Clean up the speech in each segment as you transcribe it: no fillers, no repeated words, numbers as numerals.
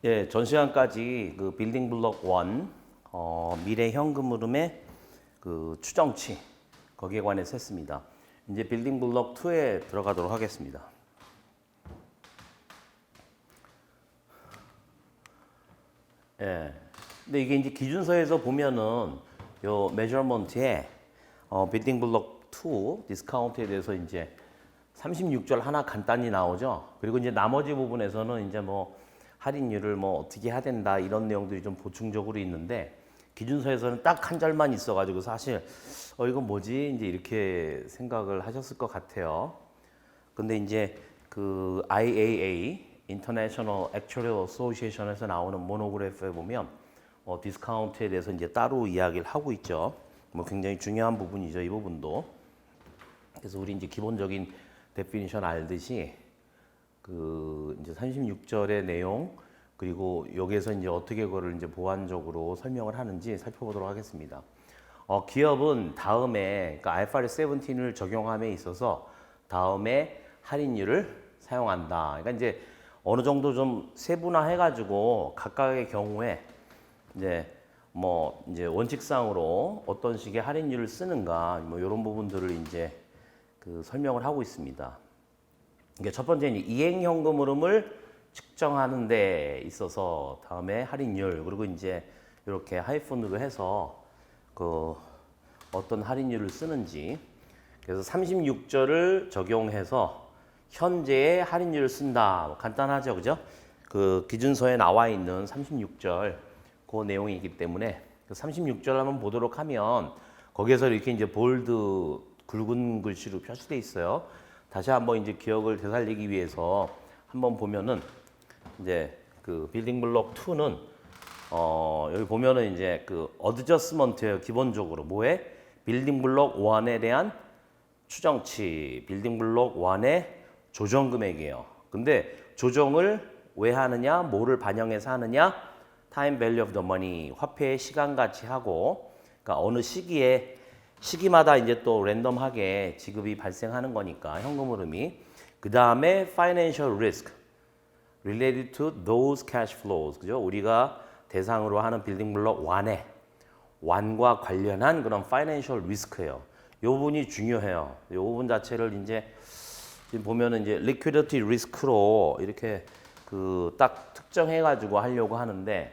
예, 전 시간까지 그 빌딩 블록 1 미래 현금 흐름의 그 추정치 거기에 관해서 했습니다. 이제 빌딩 블록 2에 들어가도록 하겠습니다. 예. 근데 이게 이제 기준서에서 보면은 요 메저먼트에 빌딩 블록 2 디스카운트에 대해서 이제 36절 하나 간단히 나오죠. 그리고 이제 나머지 부분에서는 이제 뭐 할인율을 뭐 어떻게 해야 된다 이런 내용들이 좀 보충적으로 있는데 기준서에서는 딱 한 절만 있어가지고 사실 이건 뭐지 이제 이렇게 생각을 하셨을 것 같아요. 근데 이제 그 IAA International Actuarial Association에서 나오는 모노그래프에 보면 디스카운트에 대해서 이제 따로 이야기를 하고 있죠. 뭐 굉장히 중요한 부분이죠, 이 부분도. 그래서 우리 이제 기본적인 데피니션 알듯이 그 이제 36절의 내용 그리고 여기에서 이제 어떻게 그거를 이제 보완적으로 설명을 하는지 살펴보도록 하겠습니다. 기업은 다음에 그러니까 IFRS 17을 적용함에 있어서 다음에 할인율을 사용한다. 그러니까 이제 어느 정도 좀 세분화해가지고 각각의 경우에 이제 뭐 이제 원칙상으로 어떤 식의 할인율을 쓰는가 뭐 이런 부분들을 이제 그 설명을 하고 있습니다. 그러니까 첫 번째는 이행 현금 흐름을 측정하는 데 있어서 다음에 할인율 그리고 이제 이렇게 하이픈으로 해서 그 어떤 할인율을 쓰는지 그래서 36절을 적용해서 현재의 할인율을 쓴다. 뭐 간단하죠, 그죠? 그 기준서에 나와 있는 36절 그 내용이기 때문에 36절 한번 보도록 하면 거기에서 이렇게 이제 볼드 굵은 글씨로 표시돼 있어요. 다시 한번 이제 기억을 되살리기 위해서 한번 보면은 이제 그 빌딩 블록 2는 여기 보면은 이제 그 어드저스먼트예요. 기본적으로 뭐에 빌딩 블록 1에 대한 추정치, 빌딩 블록 1의 조정 금액이에요. 근데 조정을 왜 하느냐, 뭐를 반영해서 하느냐, time value of the money, 화폐의 시간 가치하고, 그러니까 어느 시기마다 이제 또 랜덤하게 지급이 발생하는 거니까 현금 흐름이. 그 다음에 financial risk related to those cash flows, 그죠? 우리가 대상으로 하는 빌딩 블록 1에 완과 관련한 그런 파이낸셜 리스크예요. 이 부분이 중요해요. 이 부분 자체를 이제 지금 보면은 이제 리퀴디티 리스크로 이렇게 그 딱 특정해 가지고 하려고 하는데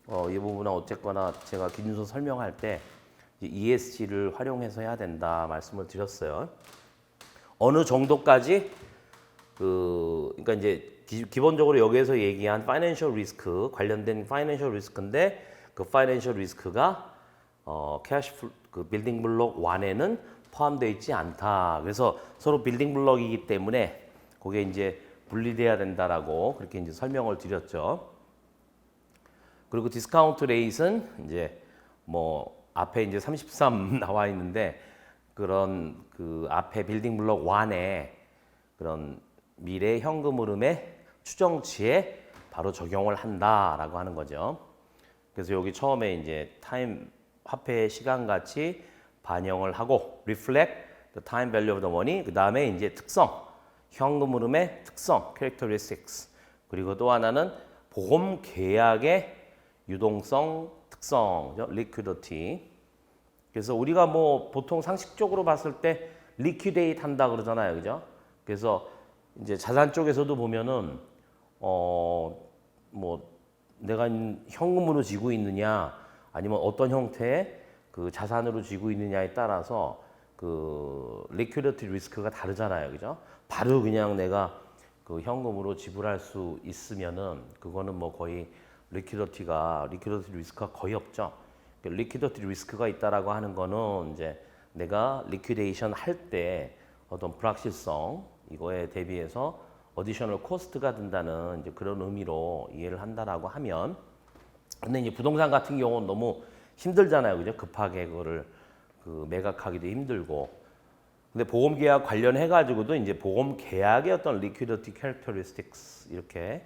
이 부분은 어쨌거나 제가 기준서 설명할 때 ESG를 활용해서 해야 된다 말씀을 드렸어요. 어느 정도까지 그러니까 이제 기본적으로 여기에서 얘기한 파이낸셜 리스크 관련된 파이낸셜 리스크인데 그 파이낸셜 리스크가 캐시 그 빌딩 블록 1에는 포함되어 있지 않다. 그래서 서로 빌딩 블록이기 때문에 그게 이제 분리돼야 된다라고 그렇게 이제 설명을 드렸죠. 그리고 디스카운트 레이트는 이제 뭐 앞에 이제 33 나와 있는데 그런 그 앞에 빌딩 블록 1에 그런 미래 현금 흐름의 추정치에 바로 적용을 한다라고 하는 거죠. 그래서 여기 처음에 이제 타임 화폐의 시간 가치 반영을 하고 reflect the time value of the money 그 다음에 이제 특성 현금 흐름의 특성 characteristics 그리고 또 하나는 보험 계약의 유동성 특성 liquidity. 그래서 우리가 뭐 보통 상식적으로 봤을 때 liquidate 한다 그러잖아요, 그죠? 그래서 이제 자산 쪽에서도 보면은 뭐 내가 현금으로 쥐고 있느냐 아니면 어떤 형태의 그 자산으로 쥐고 있느냐에 따라서 그 리퀴디티 리스크가 다르잖아요, 그죠? 바로 그냥 내가 그 현금으로 지불할 수 있으면은 그거는 뭐 거의 리퀴디티 리스크가 거의 없죠. 리퀴디티 리스크가 있다라고 하는 거는 이제 내가 리퀴데이션 할 때 어떤 불확실성 이거에 대비해서 어디셔널 코스트가 든다는 이제 그런 의미로 이해를 한다라고 하면 근데 이제 부동산 같은 경우는 너무 힘들잖아요, 그죠? 급하게 그거를 그 매각하기도 힘들고. 근데 보험 계약 관련해 가지고도 이제 보험 계약의 어떤 liquidity characteristics 이렇게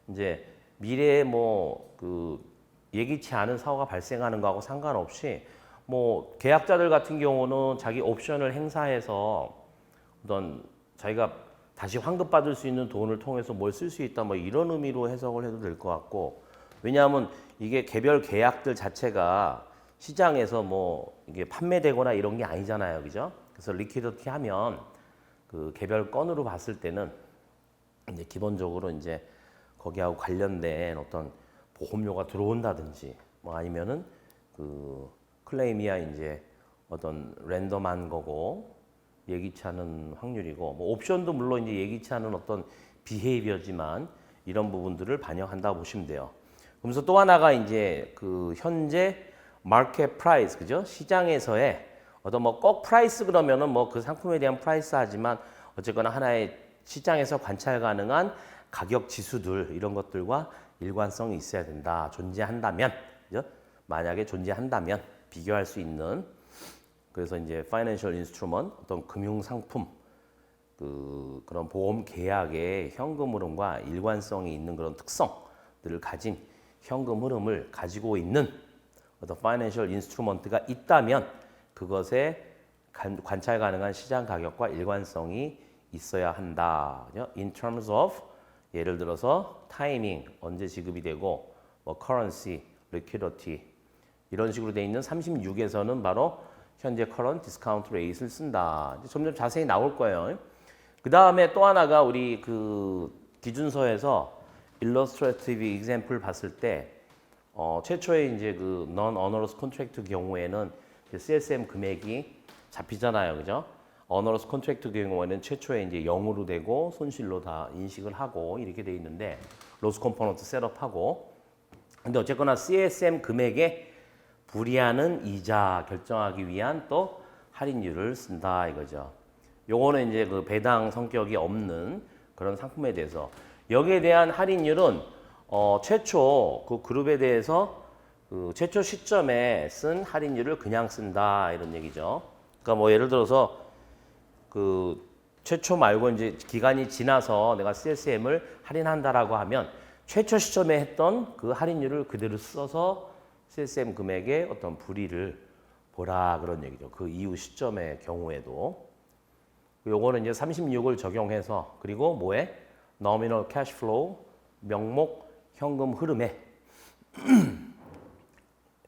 이제 미래에 뭐 그 예기치 않은 사고가 발생하는 거하고 상관없이 뭐 계약자들 같은 경우는 자기 옵션을 행사해서 어떤 자기가 다시 환급받을 수 있는 돈을 통해서 뭘 쓸 수 있다 뭐 이런 의미로 해석을 해도 될 것 같고 왜냐하면 이게 개별 계약들 자체가 시장에서 뭐 이게 판매되거나 이런 게 아니잖아요, 그죠? 그래서 리퀴디티 하면 그 개별 건으로 봤을 때는 이제 기본적으로 이제 거기하고 관련된 어떤 보험료가 들어온다든지 뭐 아니면은 그 클레임이야 이제 어떤 랜덤한 거고 예기치 않은 확률이고 뭐 옵션도 물론 이제 예기치 않은 어떤 비헤이비어지만 이런 부분들을 반영한다 보시면 돼요. 그러면서 또 하나가 이제 그 현재 마켓 프라이스 그죠? 시장에서의 어떤 뭐 꼭 프라이스 그러면은 뭐 그 상품에 대한 프라이스 하지만 어쨌거나 하나의 시장에서 관찰 가능한 가격 지수들 이런 것들과 일관성이 있어야 된다. 존재한다면 그죠? 만약에 존재한다면 비교할 수 있는 그래서 이제 financial instrument 어떤 금융 상품 그런 보험 계약의 현금 흐름과 일관성이 있는 그런 특성들을 가진 현금 흐름을 가지고 있는 어떤 financial instrument가 있다면 그것에 관찰 가능한 시장 가격과 일관성이 있어야 한다. In terms of 예를 들어서 타이밍 언제 지급이 되고 뭐 currency, liquidity 이런 식으로 돼 있는 36에서는 바로 현재 current discount rate을 쓴다. 점점 자세히 나올 거예요. 그 다음에 또 하나가 우리 그 기준서에서 illustrative example 봤을 때 최초에 이제 그 non-onerous contract 경우에는 CSM 금액이 잡히잖아요, 그죠? onerous contract 경우에는 최초에 이제 0으로 되고 손실로 다 인식을 하고 이렇게 돼 있는데 loss component 셋업하고 근데 어쨌거나 CSM 금액에 불이하는 이자 결정하기 위한 또 할인율을 쓴다 이거죠. 요거는 이제 그 배당 성격이 없는 그런 상품에 대해서 여기에 대한 할인율은 최초 그 그룹에 대해서 그 최초 시점에 쓴 할인율을 그냥 쓴다 이런 얘기죠. 그러니까 뭐 예를 들어서 그 최초 말고 이제 기간이 지나서 내가 CSM을 할인한다라고 하면 최초 시점에 했던 그 할인율을 그대로 써서 CSM 금액의 어떤 불이를 보라 그런 얘기죠. 그 이후 시점의 경우에도 요거는 이제 36을 적용해서 그리고 뭐에 nominal cash flow 명목 현금 흐름에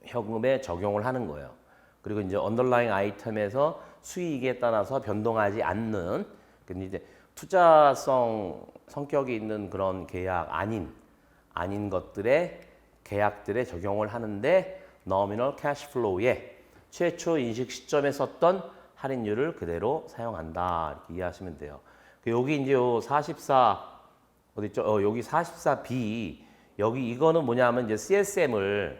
현금에 적용을 하는 거예요. 그리고 이제 underlying 아이템에서 수익에 따라서 변동하지 않는 근데 이제 투자성 성격이 있는 그런 계약 아닌 것들의 계약들에 적용을 하는데 nominal cash flow에 최초 인식 시점에 썼던 할인율을 그대로 사용한다 이렇게 이해하시면 돼요. 여기 이제 요 44 어디 있죠? 여기 44B 여기 이거는 뭐냐면 이제 CSM을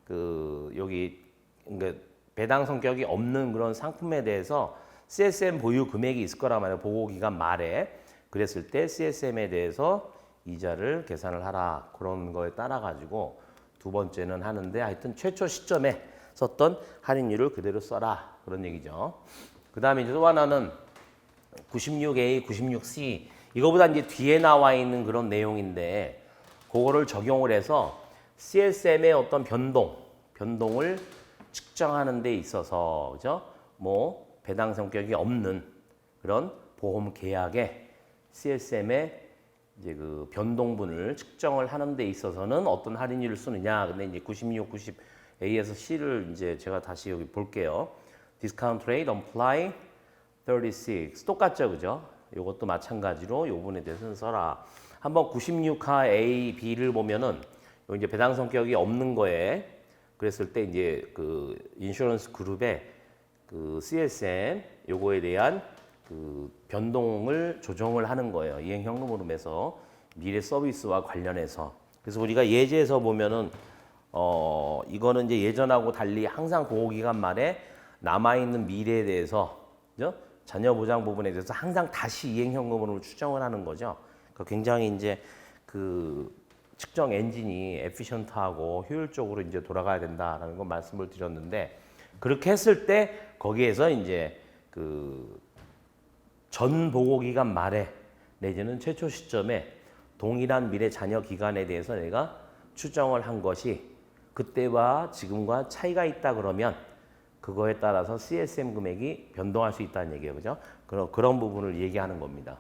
그 여기 그러니까 배당 성격이 없는 그런 상품에 대해서 CSM 보유 금액이 있을 거란 말이에요. 보고 기간 말에 그랬을 때 CSM에 대해서 이자를 계산을 하라 그런 거에 따라 가지고 두 번째는 하는데 하여튼 최초 시점에 썼던 할인율을 그대로 써라 그런 얘기죠. 그 다음에 이제 또 하나는 96A, 96C 이거보다 이제 뒤에 나와 있는 그런 내용인데 그거를 적용을 해서 CSM의 어떤 변동을 측정하는 데 있어서 그죠? 뭐 배당 성격이 없는 그런 보험 계약에 CSM의 이제 그 변동분을 측정을 하는 데 있어서는 어떤 할인율을 쓰느냐. 근데 이제 96, 90A에서 C를 이제 제가 다시 여기 볼게요. Discount rate apply 36. 똑같죠, 그죠? 이것도 마찬가지로 요 부분에 대해서는 써라. 한번 96하 A, B를 보면은 요 이제 배당 성격이 없는 거에 그랬을 때 이제 그 인슈런스 그룹의 그 CSM 요거에 대한 그 변동을 조정을 하는 거예요. 이행 현금 흐름에서 미래 서비스와 관련해서. 그래서 우리가 예제에서 보면은 이거는 이제 예전하고 달리 항상 보호기간 말에 남아 있는 미래에 대해서 그죠? 자녀 보장 부분에 대해서 항상 다시 이행 현금으로 추정을 하는 거죠. 그러니까 굉장히 이제 그 측정 엔진이 에피션트하고 효율적으로 이제 돌아가야 된다라는 걸 말씀을 드렸는데 그렇게 했을 때 거기에서 이제 그 전 보고 기간 말에 내지는 최초 시점에 동일한 미래 자녀 기간에 대해서 내가 추정을 한 것이 그때와 지금과 차이가 있다 그러면 그거에 따라서 CSM 금액이 변동할 수 있다는 얘기예요. 그죠? 그런 부분을 얘기하는 겁니다.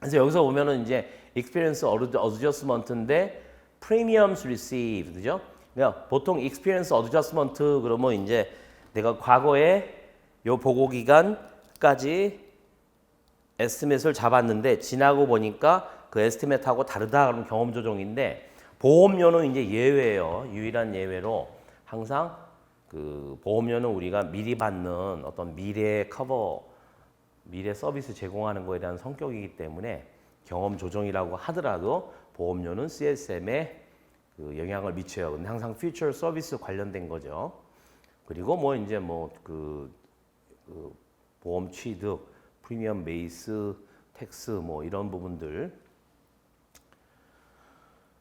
그래서 여기서 보면은 이제 experience adjustment인데 premiums received, 그죠? 그러니까 보통 experience adjustment 그러면 이제 내가 과거에 요 보고 기간까지 에스티메이트를 잡았는데 지나고 보니까 그 에스티메이트하고 다르다 그러면 경험 조정인데 보험료는 이제 예외예요. 유일한 예외로 항상 그 보험료는 우리가 미리 받는 어떤 미래 커버, 미래 서비스 제공하는 거에 대한 성격이기 때문에 경험 조정이라고 하더라도 보험료는 CSM에 그 영향을 미쳐요. 근데 항상 퓨처 서비스 관련된 거죠. 그리고 뭐 이제 그 보험 취득, 프리미엄 베이스, 텍스 뭐 이런 부분들.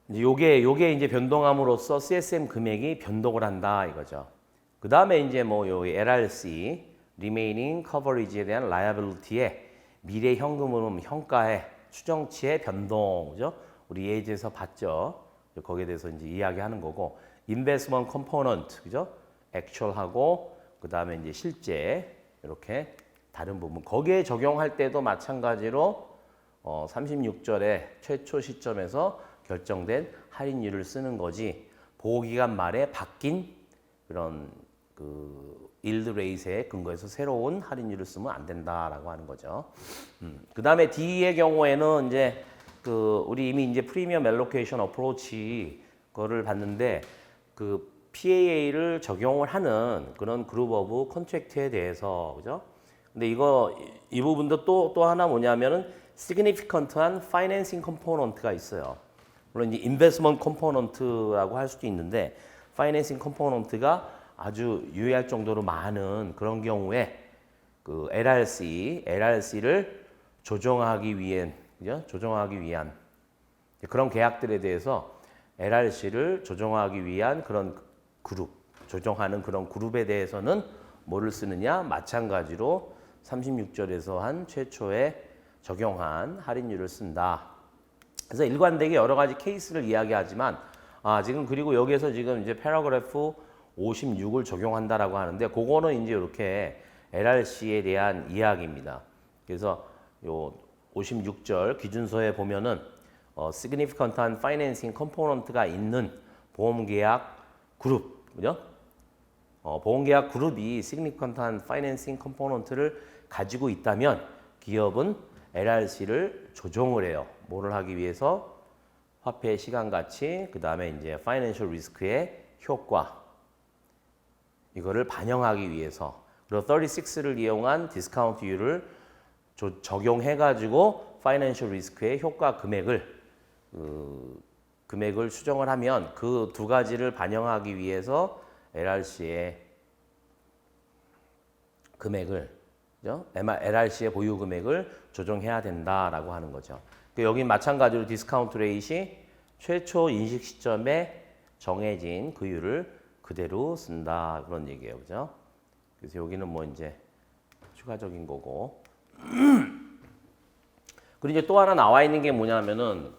이제 요게 이제 변동함으로써 CSM 금액이 변동을 한다 이거죠. 그 다음에 이제 요 LRC, Remaining Coverage에 대한 Liability의 미래 현금 현가의 추정치의 변동, 그죠? 우리 예제에서 봤죠. 거기에 대해서 이제 이야기하는 거고, Investment Component, 그죠? Actual하고 그 다음에 이제 실제 이렇게 다른 부분. 거기에 적용할 때도 마찬가지로 36절의 최초 시점에서 결정된 할인율을 쓰는 거지 보호기간 말에 바뀐 그런 그 일드 레이트에 근거해서 새로운 할인율을 쓰면 안 된다라고 하는 거죠. 그 다음에 D의 경우에는 이제 그 우리 이미 이제 프리미엄 앨로케이션 어프로치 거를 봤는데 그 PAA를 적용을 하는 그런 그룹 오브 컨트랙트에 대해서 그죠? 근데 이 부분도 또 하나 뭐냐면은 significant한 financing component가 있어요. 물론 이제 investment component라고 할 수도 있는데 financing component가 아주 유의할 정도로 많은 그런 경우에 그 LRC를 조정하기 위한, 그죠? 조정하기 위한 그런 계약들에 대해서 LRC를 조정하기 위한 그런 그룹, 조정하는 그런 그룹에 대해서는 뭐를 쓰느냐? 마찬가지로 36절에서 한 최초에 적용한 할인율을 쓴다. 그래서 일관되게 여러 가지 케이스를 이야기하지만 지금 그리고 여기에서 지금 이제 패러그래프 56을 적용한다라고 하는데 그거는 이제 이렇게 LRC에 대한 이야기입니다. 그래서 요 56절 기준서에 보면은 significant한 financing component가 있는 보험계약 그룹, 그죠? 보험계약 그룹이 significant한 financing component를 가지고 있다면 기업은 LRC를 조정을 해요. 뭐를 하기 위해서? 화폐의 시간 가치, 그 다음에 이제 파이낸셜 리스크의 효과 이거를 반영하기 위해서 그리고 36를 이용한 디스카운트율을 적용해가지고 파이낸셜 리스크의 효과 금액을 수정을 하면 그 두 가지를 반영하기 위해서 LRC의 금액을, 그죠? LRC의 보유 금액을 조정해야 된다라고 하는 거죠. 여기 마찬가지로 디스카운트 레이시 최초 인식 시점에 정해진 그율을 그대로 쓴다 그런 얘기예요, 그죠? 그래서 여기는 뭐 이제 추가적인 거고. 그리고 이제 또 하나 나와 있는 게 뭐냐면은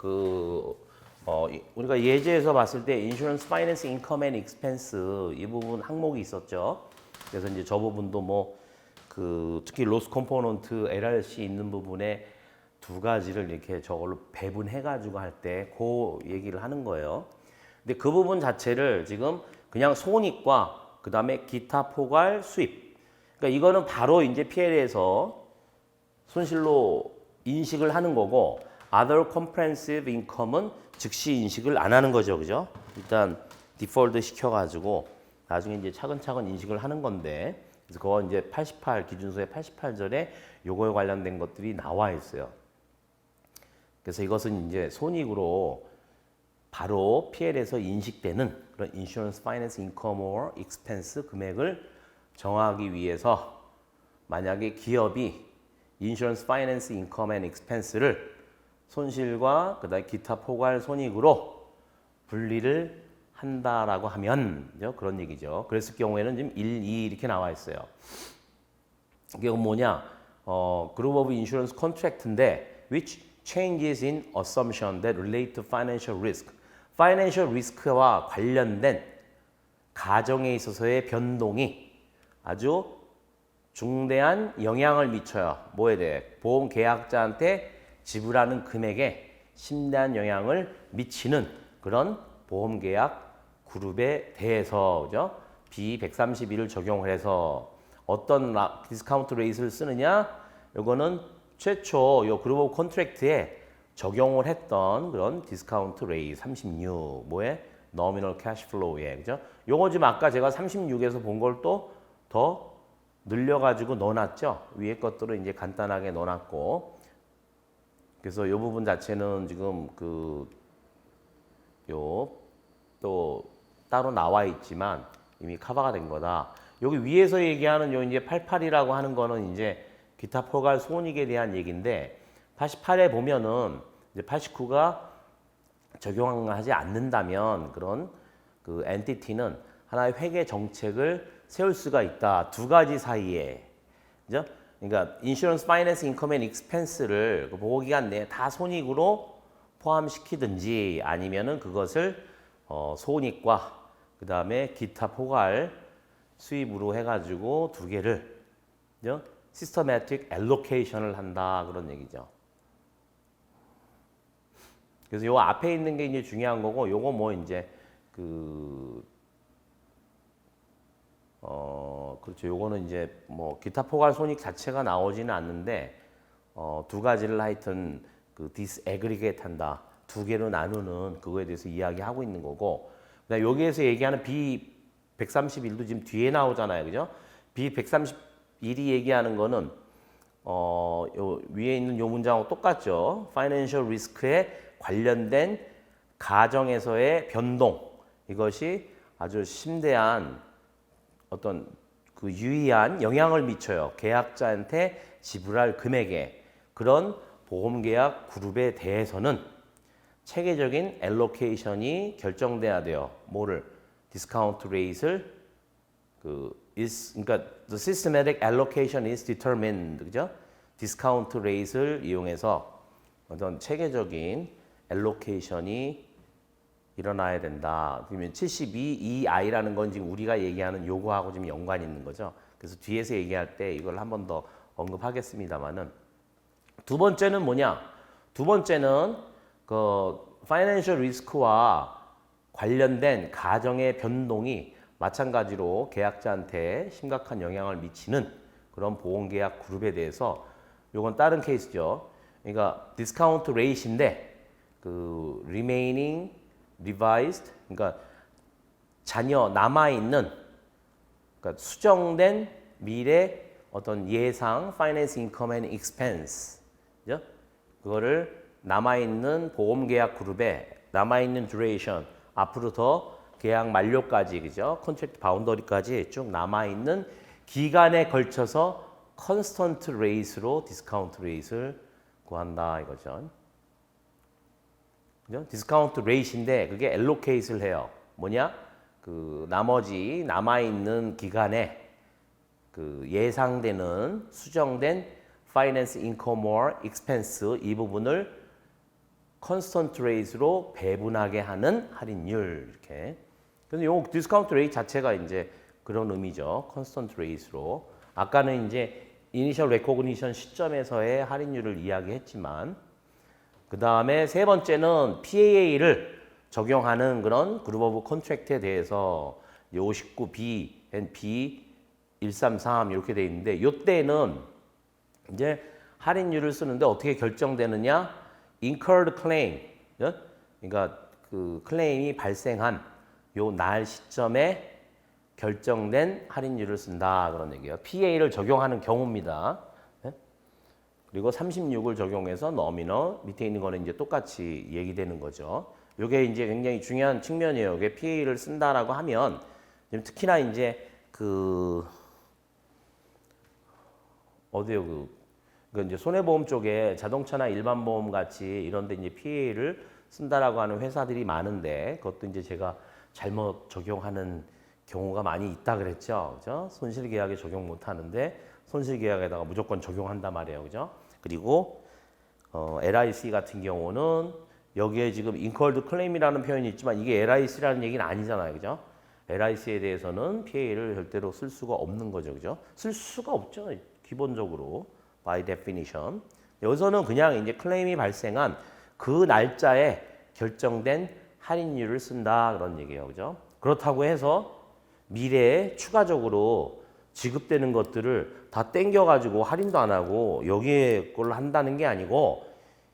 우리가 예제에서 봤을 때 인슈런스 파이낸스 인컴 앤 익스펜스 이 부분 항목이 있었죠. 그래서 이제 저 부분도 특히 로스 컴포넌트 LRC 있는 부분에 두 가지를 이렇게 저걸로 배분해 가지고 할 때 그 얘기를 하는 거예요. 근데 그 부분 자체를 지금 그냥 손익과 그 다음에 기타 포괄 수입. 그러니까 이거는 바로 이제 PL에서 손실로 인식을 하는 거고, other comprehensive income은 즉시 인식을 안 하는 거죠, 그죠? 일단 디폴트 시켜가지고 나중에 이제 차근차근 인식을 하는 건데, 그래서 그거 이제 88 기준서의 88절에 요거에 관련된 것들이 나와 있어요. 그래서 이것은 이제 손익으로 바로 PL에서 인식되는 그런 인슈런스 파이낸스 인컴 or 익스펜스 금액을 정하기 위해서 만약에 기업이 인슈런스 파이낸스 인컴 앤 익스펜스를 손실과 그다음에 기타 포괄 손익으로 분리를 한다라고 하면 그런 얘기죠. 그랬을 경우에는 지금 1, 2 이렇게 나와 있어요. 이게 뭐냐? 그룹 오브 인슈런스 컨트랙트인데 which changes in assumption that relate to financial risk. 파이낸셜 리스크와 관련된 가정에 있어서의 변동이 아주 중대한 영향을 미쳐요. 뭐에 대해? 보험 계약자한테 지불하는 금액에 심대한 영향을 미치는 그런 보험계약 그룹에 대해서 그죠? B131을 적용을 해서 어떤 디스카운트 레이트를 쓰느냐? 이거는 최초 요 그룹 오브 컨트랙트에 적용을 했던 그런 디스카운트 레이트 36 뭐에 노미널 캐시 플로우에 그죠? 요거 지금 아까 제가 36에서 본 걸 또 더 늘려가지고 넣어놨죠. 위에 것들은 이제 간단하게 넣어놨고 그래서 이 부분 자체는 지금 또 따로 나와 있지만 이미 커버가 된 거다. 여기 위에서 얘기하는 요 이제 88이라고 하는 거는 이제 기타 포괄 손익에 대한 얘기인데 88에 보면은 이제 89가 적용하지 않는다면 그런 그 엔티티는 하나의 회계 정책을 세울 수가 있다. 두 가지 사이에. 그죠? 그러니까 인슈런스 파이낸스 인컴 앤 익스펜스를 그 보호기간 내에 다 손익으로 포함시키든지 아니면은 그것을 손익과 그다음에 기타 포괄 수입으로 해가지고 두 개를 시스터매틱 엘로케이션을 한다 그런 얘기죠. 그래서 요 앞에 있는 게 이제 중요한 거고 요거 뭐 이제 그렇죠. 요거는 이제 뭐 기타 포괄 손익 자체가 나오지는 않는데 두 가지를 하여튼 디스애그리게이트 한다. 두 개로 나누는 그거에 대해서 이야기하고 있는 거고 그다음에 여기에서 얘기하는 B131도 지금 뒤에 나오잖아요. 그죠? B131이 얘기하는 거는 요 위에 있는 요 문장하고 똑같죠. 파이낸셜 리스크에 관련된 가정에서의 변동 이것이 아주 심대한 어떤 그 유의한 영향을 미쳐요. 계약자한테 지불할 금액에 그런 보험계약 그룹에 대해서는 체계적인 엘로케이션이 결정돼야 돼요. 뭐를 디스카운트 레이트를 그러니까 the systematic allocation is determined 그죠? 디스카운트 레이트를 이용해서 어떤 체계적인 엘로케이션이 일어나야 된다. 그러면 72EI라는 건 지금 우리가 얘기하는 요거하고 지금 연관이 있는 거죠. 그래서 뒤에서 얘기할 때 이걸 한 번 더 언급하겠습니다만은 두 번째는 뭐냐? 두 번째는 그 파이낸셜 리스크와 관련된 가정의 변동이 마찬가지로 계약자한테 심각한 영향을 미치는 그런 보험계약 그룹에 대해서 요건 다른 케이스죠. 그러니까 디스카운트 레이트인데 그 remaining revised 그러니까 잔여 남아 있는 그러니까 수정된 미래 어떤 예상 finance income and expense 그죠? 그거를 남아 있는 보험 계약 그룹에 남아 있는 duration 앞으로 더 계약 만료까지 그죠? 컨트랙트 바운더리까지 쭉 남아 있는 기간에 걸쳐서 컨스턴트 레이스로 디스카운트 레이스를 구한다 이거죠. 그죠? 디스카운트 레이트인데 그게 엘로케이트를 해요. 뭐냐? 그 나머지 남아 있는 기간에 그 예상되는 수정된 파이낸스 인컴 or 익스펜스 이 부분을 컨스턴트 레이트로 배분하게 하는 할인율 이렇게. 그래서 요 디스카운트 레이트 자체가 이제 그런 의미죠. 컨스턴트 레이트로. 아까는 이제 이니셜 레코그니션 시점에서의 할인율을 이야기했지만 그 다음에 세 번째는 PAA를 적용하는 그런 그룹 오브 컨트랙트에 대해서 59B and B133 이렇게 돼 있는데 이때는 이제 할인율을 쓰는데 어떻게 결정되느냐? incurred claim, 그러니까 그 클레임이 발생한 요 날 시점에 결정된 할인율을 쓴다 그런 얘기예요. PA를 적용하는 경우입니다. 그리고 36을 적용해서 nominal 밑에 있는 거는 이제 똑같이 얘기되는 거죠. 이게 이제 굉장히 중요한 측면이에요. 이게 PA를 쓴다라고 하면 특히나 이제 어디요 그 이제 손해보험 쪽에 자동차나 일반 보험 같이 이런데 이제 PA를 쓴다라고 하는 회사들이 많은데 그것도 이제 제가 잘못 적용하는 경우가 많이 있다 그랬죠. 그죠? 손실계약에 적용 못 하는데 손실계약에다가 무조건 적용한단 말이에요. 그죠? 그리고 LIC 같은 경우는 여기에 지금 incurred claim이라는 표현이 있지만 이게 LIC라는 얘기는 아니잖아요. 그죠? LIC에 대해서는 PA를 절대로 쓸 수가 없는 거죠. 그죠? 쓸 수가 없죠. 기본적으로 by definition. 여기서는 그냥 이제 클레임이 발생한 그 날짜에 결정된 할인율을 쓴다 그런 얘기예요. 그죠? 그렇다고 해서 미래에 추가적으로 지급되는 것들을 다 땡겨가지고 할인도 안 하고 여기에 걸 한다는 게 아니고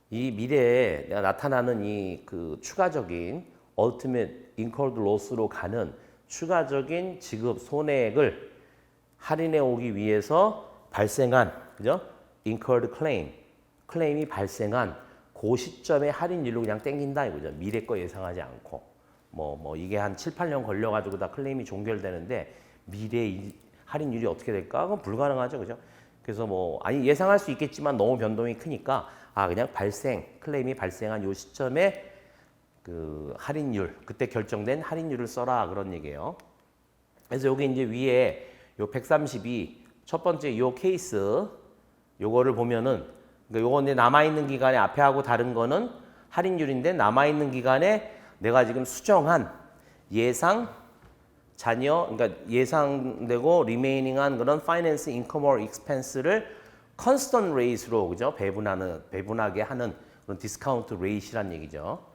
이 미래에 내가 나타나는 이 그 추가적인 ultimate incurred loss로 가는 추가적인 지급 손해액을 할인해 오기 위해서 발생한 그죠? incurred claim 클레임이 발생한 그 시점에 할인율로 그냥 땡긴다 이거죠. 미래 거 예상하지 않고 뭐 이게 한 7, 8년 걸려 가지고 다 클레임이 종결되는데 미래 할인율이 어떻게 될까? 그건 불가능하죠. 그죠? 그래서 뭐 아니 예상할 수 있겠지만 너무 변동이 크니까 그냥 클레임이 발생한 요 시점에 그 할인율 그때 결정된 할인율을 써라 그런 얘기예요. 그래서 여기 이제 위에 요 132 첫 번째 요 케이스 요거를 보면은 그러니까 요거 이제 남아 있는 기간에 앞에 하고 다른 거는 할인율인데 남아 있는 기간에 내가 지금 수정한 예상 잔여 그러니까 예상되고 리메이닝한 그런 파이낸스 인컴 or expense를 컨스턴트 레이트로 그죠? 배분하게 하는 그런 디스카운트 레이트란 얘기죠.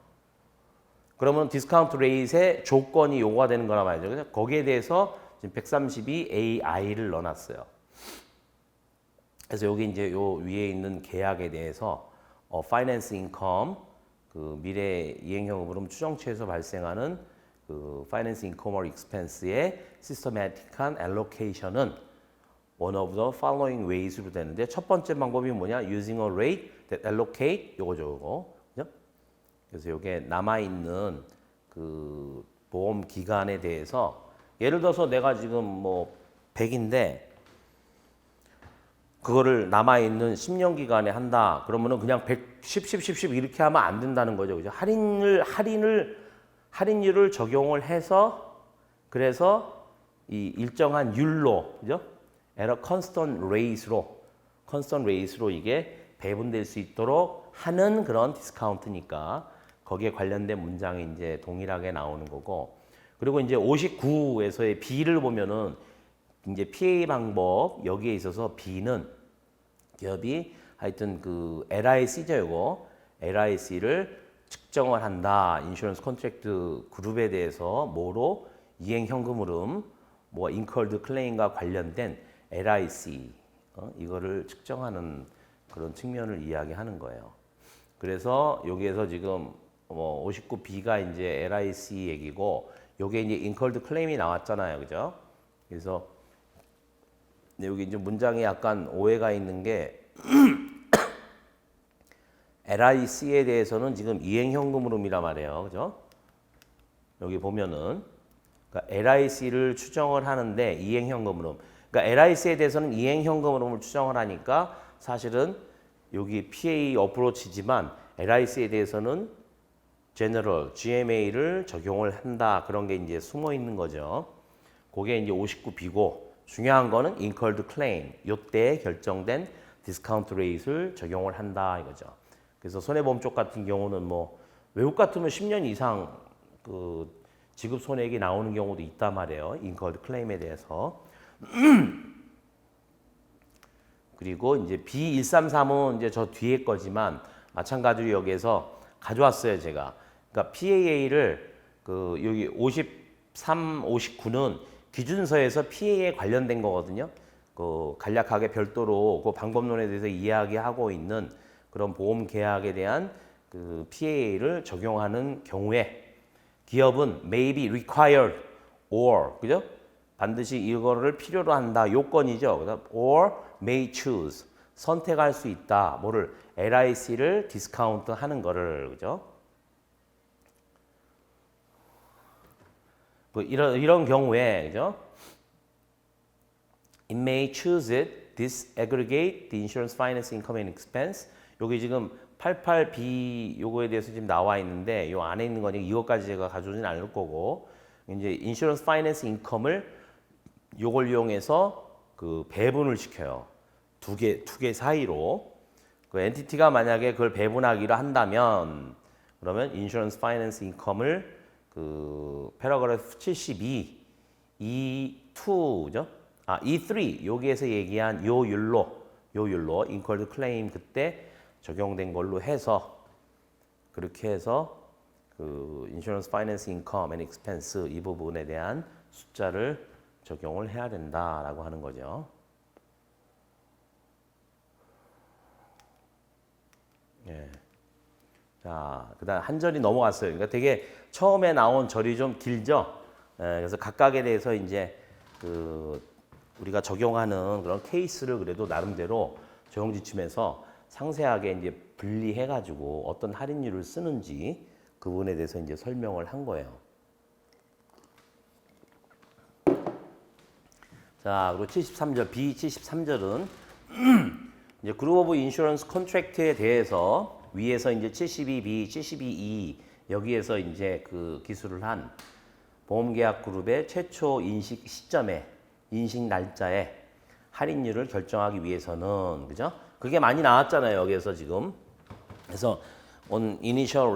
그러면 디스카운트 레이트의 조건이 요구가 되는 거란 말이죠. 그래서 거기에 대해서 지금 132AI를 넣어놨어요. 그래서 여기 이제 요 위에 있는 계약에 대해서 파이낸스 인컴 그 미래 이행형으로 추정치에서 발생하는 그 파이낸스 인컴 or expense의 시스테매틱한 알로케이션은 one of the following ways로 되는데 첫 번째 방법이 뭐냐? using a rate that allocate 요거죠, 요거. 그죠? 그래서 요게 남아 있는 그 보험 기간에 대해서 예를 들어서 내가 지금 뭐 100인데 그거를 남아 있는 10년 기간에 한다. 그러면은 그냥 100, 10 이렇게 하면 안 된다는 거죠. 그죠? 할인율을 적용을 해서 그래서 이 일정한 율로 그죠? at a constant rate로 이게 배분될 수 있도록 하는 그런 디스카운트니까 거기에 관련된 문장이 이제 동일하게 나오는 거고 그리고 이제 59에서의 B를 보면은 이제 PA 방법 여기에 있어서 B는 기업이 하여튼 그 LIC죠 이거 LIC를 측정을 한다 인슈런스 컨트랙트 그룹에 대해서 뭐로 이행 현금 흐름 뭐 인컬드 클레임과 관련된 LIC 이거를 측정하는 그런 측면을 이야기하는 거예요. 그래서 여기에서 지금 59B가 이제 LIC 얘기고 요게 이제 인컬드 클레임이 나왔잖아요. 그죠? 그래서 여기 이제 문장에 약간 오해가 있는 게 LIC에 대해서는 지금 이행현금 흐름이란 말이에요. 그죠? 여기 보면은 그러니까 LIC를 추정을 하는데 이행현금 흐름 그러니까 LIC에 대해서는 이행현금 흐름을 추정을 하니까 사실은 여기 PA 어프로치지만 LIC에 대해서는 General, GMA를 적용을 한다. 그런 게 이제 숨어 있는 거죠. 그게 이제 59B고 중요한 거는 incurred claim. 요때 결정된 디스카운트 레이트를 적용을 한다 이거죠. 그래서 손해보험 쪽 같은 경우는 뭐 외국 같으면 10년 이상 그 지급 손해액이 나오는 경우도 있단 말이에요. incurred claim에 대해서. 그리고 이제 B133은 이제 저 뒤에 거지만 마찬가지로 여기에서 가져왔어요, 제가. 그러니까 PAA를 그 여기 53, 59는 기준서에서 PA에 관련된 거거든요. 그 간략하게 별도로 그 방법론에 대해서 이야기하고 있는 그런 보험 계약에 대한 그 PA를 적용하는 경우에 기업은 may be required or 그죠? 반드시 이거를 필요로 한다. 요건이죠. 그다음 or may choose 선택할 수 있다. 뭐를 LIC를 디스카운트 하는 거를 그죠? 뭐 이런 경우에 그죠? It may choose it disaggregate the insurance finance income and expense. 여기 지금 88B 요거에 대해서 지금 나와 있는데 요 안에 있는 거니까 이것까지 제가 가져오진 않을 거고 이제 인슈런스 파이낸스 인컴을 요걸 이용해서 그 배분을 시켜요. 두 개 사이로 그 엔티티가 만약에 그걸 배분하기로 한다면 그러면 인슈런스 파이낸스 인컴을 그 패러그래프 72 E2죠? E3 여기에서 얘기한 요 율로 incurred claim 그때 적용된 걸로 해서 그렇게 해서 그 인슈런스 파이낸스 인컴 앤 익스펜스 이 부분에 대한 숫자를 적용을 해야 된다라고 하는 거죠. 예. 자, 그다음 한 절이 넘어갔어요. 그러니까 되게 처음에 나온 절이 좀 길죠. 예, 그래서 각각에 대해서 이제 그 우리가 적용하는 그런 케이스를 그래도 나름대로 적용 지침에서 상세하게 이제 분리해가지고 어떤 할인율을 쓰는지 그 부분에 대해서 이제 설명을 한 거예요. 자, 그리고 73절, B73절은 이제 그룹 오브 인슈런스 컨트랙트에 대해서 위에서 이제 72B, 72E 여기에서 이제 그 기술을 한 보험계약 그룹의 최초 인식 시점에 인식 날짜에 할인율을 결정하기 위해서는 그죠? 그게 많이 나왔잖아요 여기에서 지금. 그래서 on initial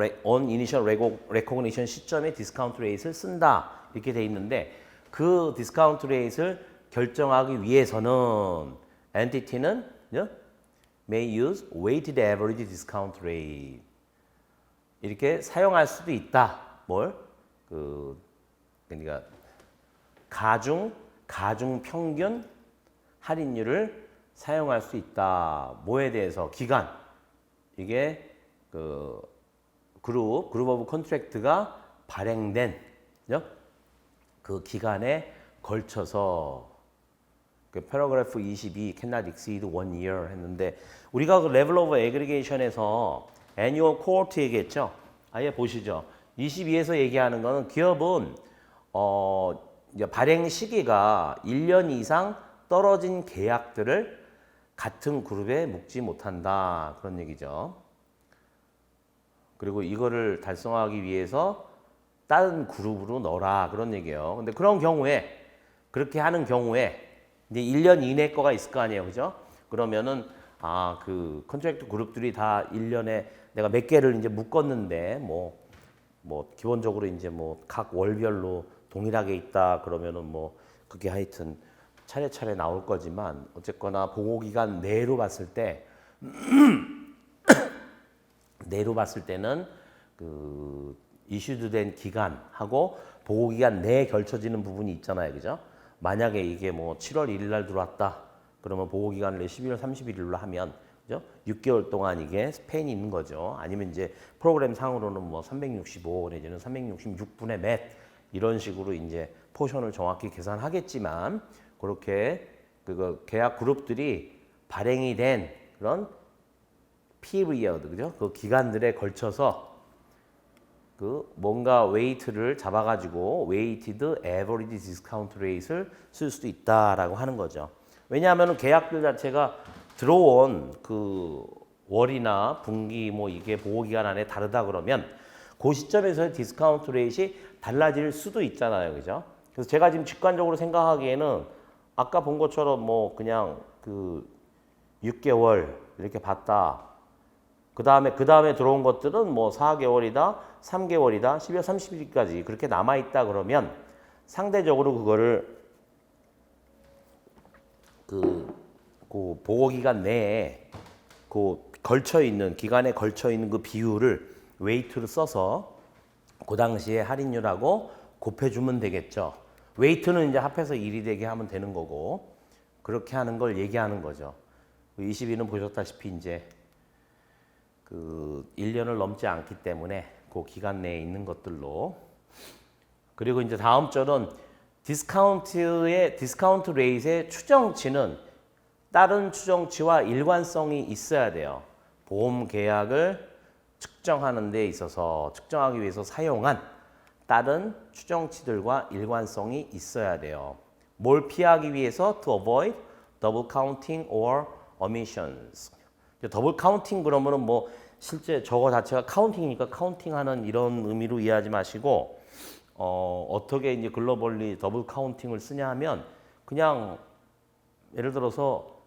recognition 시점에 디스카운트 레이트를 쓴다 이렇게 돼 있는데 그 디스카운트 레이트를 결정하기 위해서는 entity는 may use weighted average discount rate 이렇게 사용할 수도 있다. 뭘? 그러니까 가중 평균 할인율을 사용할 수 있다. 뭐에 대해서? 기간. 이게 그 그룹 오브 컨트랙트가 발행된 그 기간에 걸쳐서 그 패러그래프 22 cannot exceed 1 year 했는데 우리가 그 레벨 오브 애그리게이션에서 애뉴얼 코호트 얘기했죠. 아예 보시죠. 22에서 얘기하는 거는 기업은 이제 발행 시기가 1년 이상 떨어진 계약들을 같은 그룹에 묶지 못한다. 그런 얘기죠. 그리고 이거를 달성하기 위해서 다른 그룹으로 넣어라. 그런 얘기예요. 근데 그런 경우에 그렇게 하는 경우에 이제 1년 이내 거가 있을 거 아니에요. 그죠? 그러면은 그 컨트랙트 그룹들이 다 1년에 내가 몇 개를 이제 묶었는데 뭐 기본적으로 이제 뭐 각 월별로 동일하게 있다 그러면은 뭐 그게 하여튼 차례차례 나올 거지만 어쨌거나 보고 기간 내로 봤을 때 때는 그 이슈된 기간하고 보고 기간 내에 걸쳐지는 부분이 있잖아요. 그죠? 만약에 이게 뭐 7월 1일 날 들어왔다. 그러면 보고 기간을 12월 31일로 하면 그죠? 6개월 동안 이게 스팬이 있는 거죠. 아니면 이제 프로그램 상으로는 뭐 365 내지는 366분의 몇 이런 식으로 이제 포션을 정확히 계산하겠지만 그렇게 그 계약 그룹들이 발행이 된 그런 피리어드 그죠? 그 기간들에 걸쳐서 그 뭔가 웨이트를 잡아가지고 웨이티드 에버리지 디스카운트 레이트를 쓸 수도 있다라고 하는 거죠. 왜냐하면 계약들 자체가 들어온 그 월이나 분기 뭐 이게 보호 기간 안에 다르다 그러면 그 시점에서의 디스카운트 레이트이 달라질 수도 있잖아요, 그죠? 그래서 제가 지금 직관적으로 생각하기에는 아까 본 것처럼 뭐 그냥 그 6개월 이렇게 봤다. 그 다음에 들어온 것들은 뭐 4개월이다, 3개월이다, 12월 30일까지 그렇게 남아있다 그러면 상대적으로 그거를 그 보호기간 내에 그 걸쳐있는, 기간에 걸쳐있는 그 비율을 웨이트로 써서 그 당시에 할인율하고 곱해주면 되겠죠. 웨이트는 이제 합해서 1이 되게 하면 되는 거고 그렇게 하는 걸 얘기하는 거죠. 22는 보셨다시피 이제 그 1년을 넘지 않기 때문에 그 기간 내에 있는 것들로 그리고 이제 다음 절은 디스카운트 레이트의 추정치는 다른 추정치와 일관성이 있어야 돼요. 보험 계약을 측정하는 데 있어서 측정하기 위해서 사용한 다른 추정치들과 일관성이 있어야 돼요. 뭘 피하기 위해서 to avoid double counting or omissions. 더블 카운팅 그러면은 뭐 실제 저거 자체가 카운팅이니까 카운팅하는 이런 의미로 이해하지 마시고 어떻게 이제 글로벌리 더블 카운팅을 쓰냐 하면 그냥 예를 들어서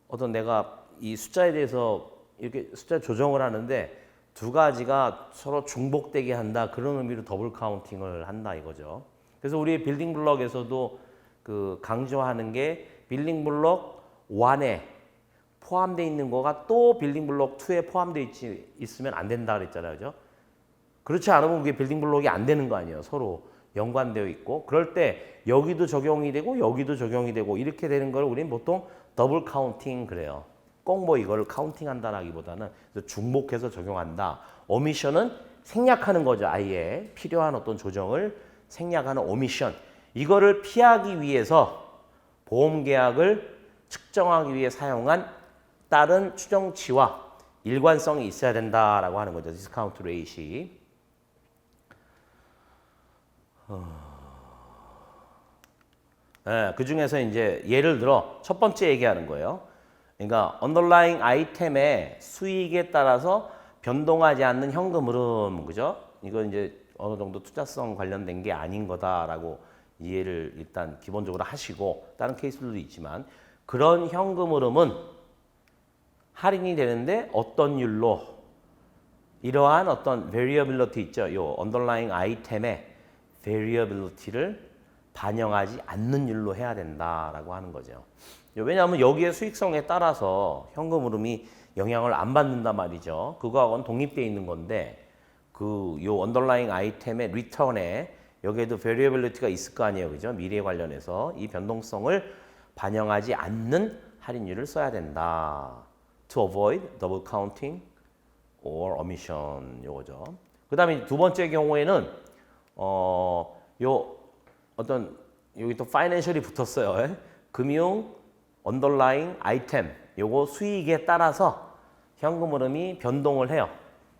어떤 내가 이 숫자에 대해서 이렇게 숫자 조정을 하는데 두 가지가 서로 중복되게 한다 그런 의미로 더블 카운팅을 한다 이거죠. 그래서 우리 빌딩 블럭에서도 그 강조하는 게 빌딩 블럭 1에 포함되어 있는 거가 또 빌딩 블록 2에 포함되어 있으면 안 된다 그랬잖아요. 그죠? 그렇지 않으면 그게 빌딩 블록이 안 되는 거 아니에요. 서로 연관되어 있고. 그럴 때 여기도 적용이 되고 여기도 적용이 되고 이렇게 되는 걸 우리는 보통 더블 카운팅 그래요. 꼭 뭐 이걸 카운팅 한다라기보다는 중복해서 적용한다. 오미션은 생략하는 거죠. 아예 필요한 어떤 조정을 생략하는 오미션. 이거를 피하기 위해서 보험계약을 측정하기 위해 사용한 다른 추정치와 일관성이 있어야 된다라고 하는 거죠. 디스카운트 레이시. 네, 그 중에서 이제 예를 들어 첫 번째 얘기하는 거예요. 그러니까 언더라잉 아이템의 수익에 따라서 변동하지 않는 현금 흐름, 그죠? 이거 이제 어느 정도 투자성 관련된 게 아닌 거다라고 이해를 일단 기본적으로 하시고 다른 케이스들도 있지만 그런 현금 흐름은 할인이 되는데 어떤 율로 이러한 어떤 variability 있죠. 요 underlying 아이템의 variability를 반영하지 않는 율로 해야 된다라고 하는 거죠. 왜냐하면 여기에 수익성에 따라서 현금 흐름이 영향을 안 받는단 말이죠. 그거하고는 독립되어 있는 건데 그 요 underlying 아이템의 리턴에 여기에도 variability가 있을 거 아니에요. 그죠? 미래 관련해서 이 변동성을 반영하지 않는 할인율을 써야 된다. To avoid double counting or omission 요거죠. 그다음에 두 번째 경우에는 요 어떤 여기 또 파이낸셜이 붙었어요. 예? 금융 언더라잉 아이템 요거 수익에 따라서 현금 흐름이 변동을 해요.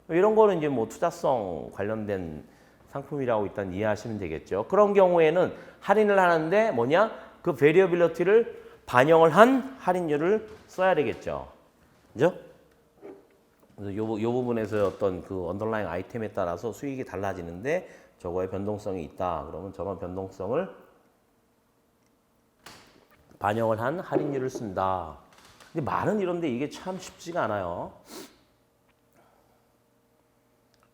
이런 거는 이제 뭐 투자성 관련된 상품이라고 일단 이해하시면 되겠죠. 그런 경우에는 할인을 하는데 뭐냐? 그 베리어빌리티를 반영을 한 할인율을 써야 되겠죠. 그죠? 그래서 요 부분에서 어떤 그 언더라잉 아이템에 따라서 수익이 달라지는데 저거에 변동성이 있다. 그러면 저런 변동성을 반영을 한 할인율을 쓴다. 근데 말은 이런데 이게 참 쉽지가 않아요.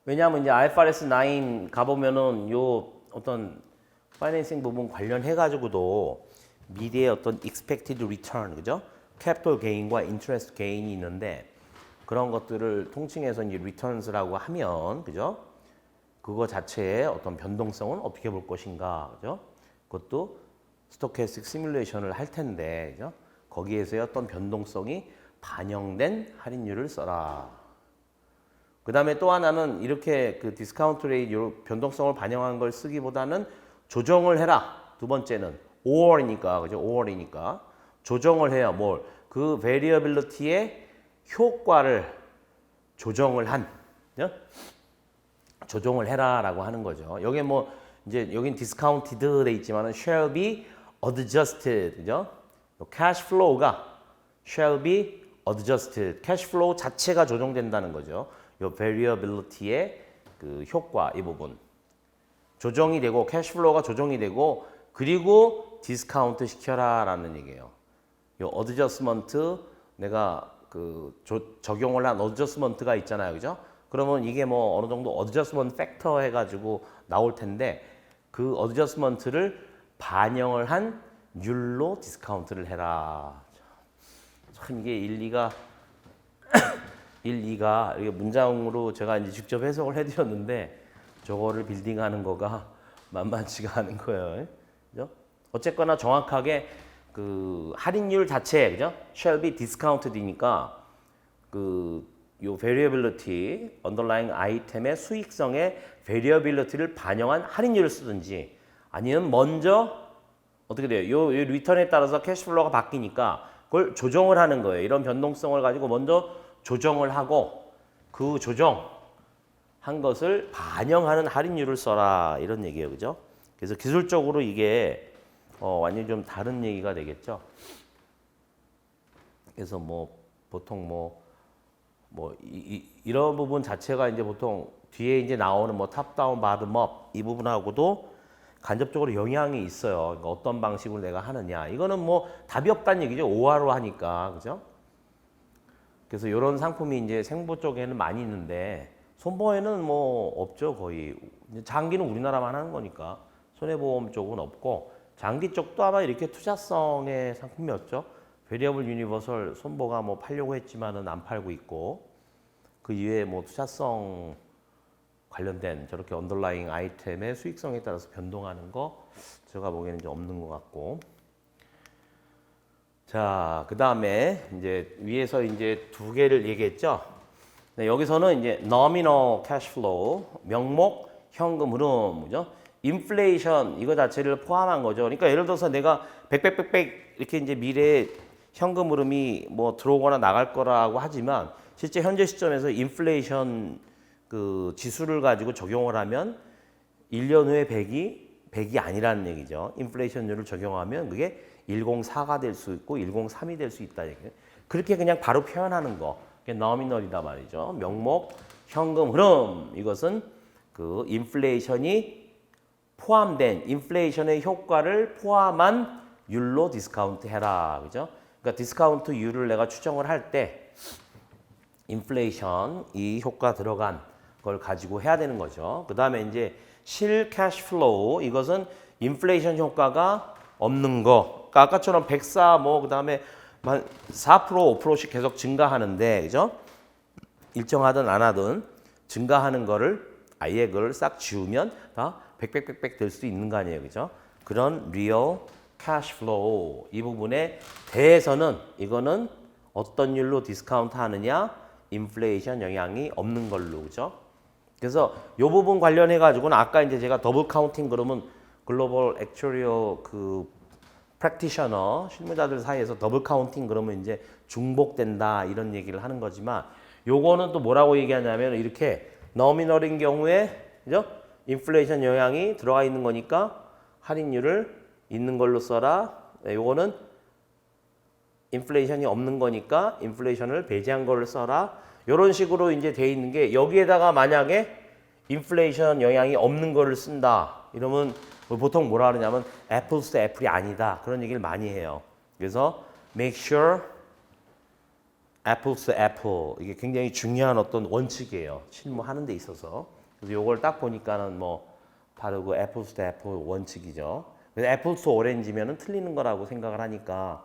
왜냐하면 이제 IFRS 9 가보면은 요 어떤 파이낸싱 부분 관련해 가지고도 미래의 어떤 expected return, 그죠? capital gain과 interest gain이 있는데 그런 것들을 통칭해서 이제 returns라고 하면, 그죠? 그거 자체의 어떤 변동성은 어떻게 볼 것인가, 그죠? 그것도 스토캐스틱 시뮬레이션을 할 텐데, 그죠? 거기에서의 어떤 변동성이 반영된 할인율을 써라. 그 다음에 또 하나는 이렇게 그 디스카운트 레이트 변동성을 반영한 걸 쓰기보다는 조정을 해라. 두 번째는 5월이니까, 그죠? 5월이니까 조정을 해요. 뭘? 그 베리어빌리티의 효과를 조정을 한, 그죠? 조정을 해라라고 하는 거죠. 여기 뭐 이제 여긴 discounted 돼 있지만은 shall be adjusted, 그죠? cash flow가 shall be adjusted, cash flow 자체가 조정된다는 거죠. 요 variability의 그 효과 이 부분 조정이 되고 cash flow가 조정이 되고 그리고 디스카운트 시켜라라는 얘기예요. 요 adjustment 내가 그 적용을 한 adjustment가 있잖아요, 그죠? 그러면 이게 뭐 어느 정도 adjustment factor 해가지고 나올 텐데 그 adjustment를 반영을 한 율로 디스카운트를 해라. 참 이게 일리가 이게 문장으로 제가 이제 직접 해석을 해드렸는데 저거를 빌딩하는 거가 만만치가 않은 거예요. 그죠? 어쨌거나 정확하게 그 할인율 자체, 그죠? shall be discounted이니까 그 요 variability, underlying 아이템의 수익성의 variability를 반영한 할인율을 쓰든지 아니면 먼저 어떻게 돼요? 요 리턴에 따라서 캐시플로우가 바뀌니까 그걸 조정을 하는 거예요. 이런 변동성을 가지고 먼저 조정을 하고 그 조정한 것을 반영하는 할인율을 써라 이런 얘기예요, 그죠? 그래서 기술적으로 이게 완전히 좀 다른 얘기가 되겠죠. 그래서 뭐 보통 이런 부분 자체가 이제 보통 뒤에 이제 나오는 뭐 탑다운, 바텀업 이 부분하고도 간접적으로 영향이 있어요. 그러니까 어떤 방식으로 내가 하느냐. 이거는 뭐 답이 없다는 얘기죠. OR로 하니까, 그죠? 그래서 이런 상품이 이제 생보 쪽에는 많이 있는데 손보에는 뭐 없죠, 거의. 장기는 우리나라만 하는 거니까 손해보험 쪽은 없고 장기 쪽도 아마 이렇게 투자성의 상품이었죠. 베리어블 유니버설 손보가 뭐 팔려고 했지만은 안 팔고 있고 그 이외에 뭐 투자성 관련된 저렇게 언더라잉 아이템의 수익성에 따라서 변동하는 거 제가 보기에는 이제 없는 것 같고. 자, 그 다음에 이제 위에서 이제 두 개를 얘기했죠. 네, 여기서는 이제 nominal cash flow, 명목 현금 흐름, 그죠? 인플레이션 이거 자체를 포함한 거죠. 그러니까 예를 들어서 내가 백백백백 이렇게 이제 미래에 현금 흐름이 뭐 들어오거나 나갈 거라고 하지만 실제 현재 시점에서 인플레이션 그 지수를 가지고 적용을 하면 1년 후에 100이 아니라는 얘기죠. 인플레이션율을 적용하면 그게 104가 될 수 있고 103이 될 수 있다 얘기예요. 그렇게 그냥 바로 표현하는 거. 그게 nominal이다 말이죠. 명목 현금 흐름 이것은 그 인플레이션이 포함된 인플레이션의 효과를 포함한 율로 디스카운트 해라. 그죠? 그러니까 디스카운트 율을 내가 추정을 할 때 인플레이션 이 효과 들어간 걸 가지고 해야 되는 거죠. 그다음에 이제 실 캐시 플로우 이것은 인플레이션 효과가 없는 거. 그러니까 아까처럼 104 뭐 그다음에 4% 5%씩 계속 증가하는데 그죠? 일정하든 안 하든 증가하는 거를 아예 그걸 싹 지우면 다 백백백백 될 수 있는 거 아니에요. 그죠? 그런 real cash flow 이 부분에 대해서는 이거는 어떤 율로 디스카운트 하느냐? 인플레이션 영향이 없는 걸로. 그죠? 그래서 이 부분 관련해 가지고는 아까 이제 제가 더블 카운팅 그러면 글로벌 액추리어 그 프랙티셔너 실무자들 사이에서 더블 카운팅 그러면 이제 중복된다 이런 얘기를 하는 거지만 요거는 또 뭐라고 얘기하냐면 이렇게 너미널인 경우에 그죠? 인플레이션 영향이 들어가 있는 거니까 할인율을 있는 걸로 써라. 네, 요거는 인플레이션이 없는 거니까 인플레이션을 배제한 거를 써라. 요런 식으로 이제 돼 있는 게 여기에다가 만약에 인플레이션 영향이 없는 거를 쓴다. 이러면 보통 뭐라 그러냐면 apples to apple이 아니다. 그런 얘기를 많이 해요. 그래서 make sure apples to apple 이게 굉장히 중요한 어떤 원칙이에요. 실무하는 데 있어서. 그래서 요걸 딱 보니까는 뭐 바로 그 apples to apple 원칙이죠. 그래서 apples to orange면은 틀리는 거라고 생각을 하니까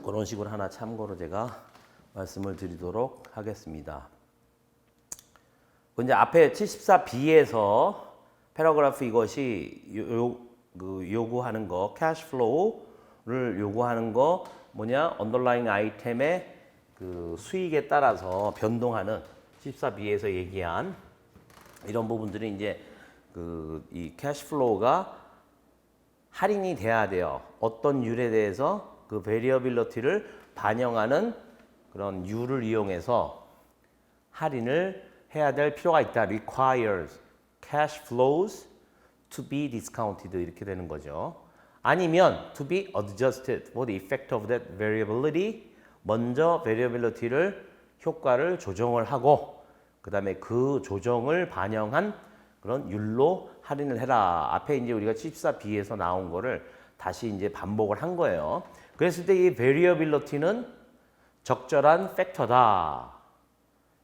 그런 식으로 하나 참고로 제가 말씀을 드리도록 하겠습니다. 이제 앞에 74B에서 패러그래프 이것이 요구하는 거, 캐시플로우를 요구하는 거 뭐냐? 언더라잉 아이템의 그 수익에 따라서 변동하는 74B에서 얘기한 이런 부분들이 이제 그 이 캐시플로우가 할인이 돼야 돼요. 어떤 율에 대해서 그 베리어빌리티를 반영하는 그런 율을 이용해서 할인을 해야 될 필요가 있다. requires cash flows to be discounted 이렇게 되는 거죠. 아니면 to be adjusted for the effect of that variability. 먼저 variability를 효과를 조정을 하고 그 다음에 그 조정을 반영한 그런 율로 할인을 해라. 앞에 이제 우리가 74B에서 나온 거를 다시 이제 반복을 한 거예요. 그랬을 때 이 variability는 적절한 팩터다.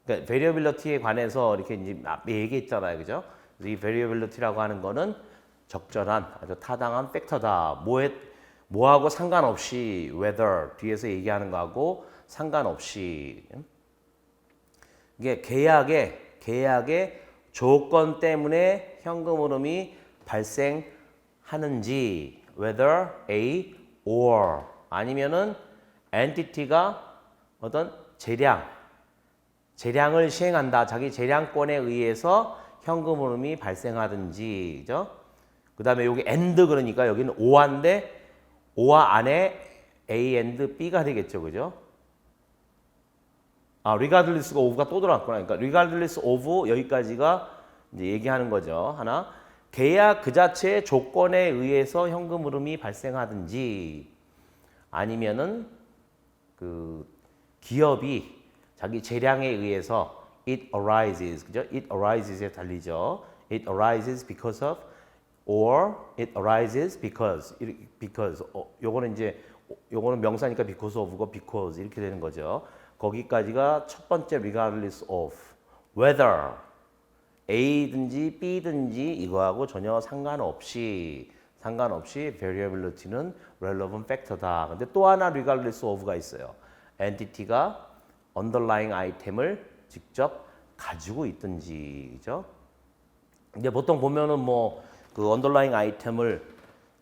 그러니까 variability에 관해서 이렇게 이제 얘기했잖아요, 그죠? 이 variability라고 하는 거는 적절한 아주 타당한 팩터다. 뭐하고 상관없이 whether 뒤에서 얘기하는 거하고 상관없이 이게 계약의 조건 때문에 현금 흐름이 발생하는지 whether A or 아니면은 entity가 어떤 재량을 시행한다. 자기 재량권에 의해서 현금 흐름이 발생하든지, 그죠? 그 다음에 여기 and 그러니까 여기는 or인데 or 안에 A and B가 되겠죠, 그죠? regardless of가 또 들어왔구나. 그러니까 regardless of 여기까지가 이제 얘기하는 거죠. 하나, 계약 그 자체의 조건에 의해서 현금 흐름이 발생하든지 아니면은 그 기업이 자기 재량에 의해서 it arises, 그죠? it arises에 달리죠. it arises because of or it arises because 요거는 이제 요거는 명사니까 because of고 because 이렇게 되는 거죠. 거기까지가 첫 번째 regardless of whether A든지 B든지 이거하고 전혀 상관없이 상관없이 variability는 relevant factor다. 근데 또 하나 regardless of가 있어요. entity가 underlying 아이템을 직접 가지고 있든지, 그죠? 이제 보통 보면은 뭐 그 underlying 아이템을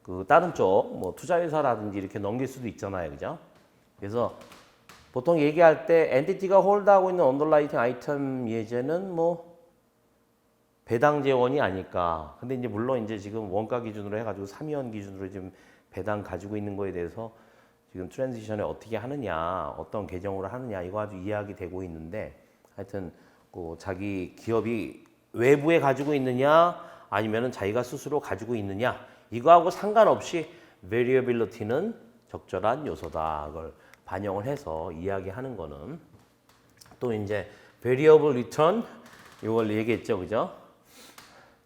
그 다른 쪽 뭐 투자회사라든지 이렇게 넘길 수도 있잖아요, 그죠? 그래서 보통 얘기할 때 엔티티가 홀드하고 있는 언더라이팅 아이템 예제는 뭐 배당 재원이 아닐까. 근데 이제 물론 이제 지금 원가 기준으로 해가지고 3위원 기준으로 지금 배당 가지고 있는 거에 대해서 지금 트랜지션에 어떻게 하느냐, 어떤 계정으로 하느냐 이거 아주 이해하게 되고 있는데 하여튼 그 자기 기업이 외부에 가지고 있느냐 아니면은 자기가 스스로 가지고 있느냐 이거하고 상관없이 variability는 적절한 요소다. 그걸 반영을 해서 이야기하는 거는 또 이제 variable return 이걸 얘기했죠, 그죠?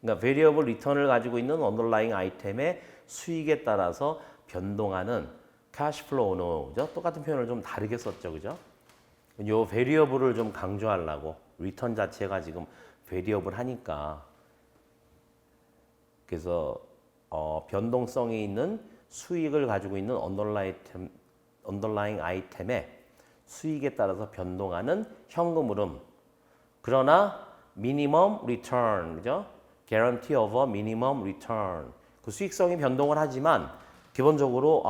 그러니까 variable return을 가지고 있는 underlying 아이템의 수익에 따라서 변동하는 cash flow는 그죠? 똑같은 표현을 좀 다르게 썼죠, 그죠? 요 variable을 좀 강조하려고 return 자체가 지금 variable 하니까 그래서 변동성이 있는 수익을 가지고 있는 underlying 아이템의 수익에 따라서 변동하는 현금 흐름. 그러나 minimum return, 그죠? guarantee of a minimum return. 그 수익성이 변동을 하지만 기본적으로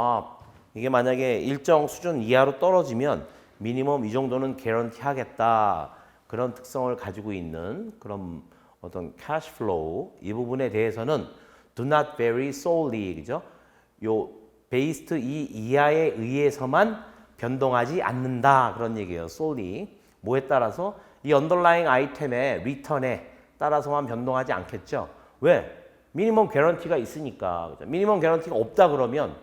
이게 만약에 일정 수준 이하로 떨어지면 미니멈 이 정도는 개런티 하겠다. 그런 특성을 가지고 있는 그런 어떤 cash flow 이 부분에 대해서는 do not vary solely, 그죠? 요 베이스트 이 이하에 의해서만 변동하지 않는다 그런 얘기예요. solely 뭐에 따라서 이 underlying 아이템의 return에 따라서만 변동하지 않겠죠. 왜? 미니멈 개런티가 있으니까. 그죠? 미니멈 개런티가 없다 그러면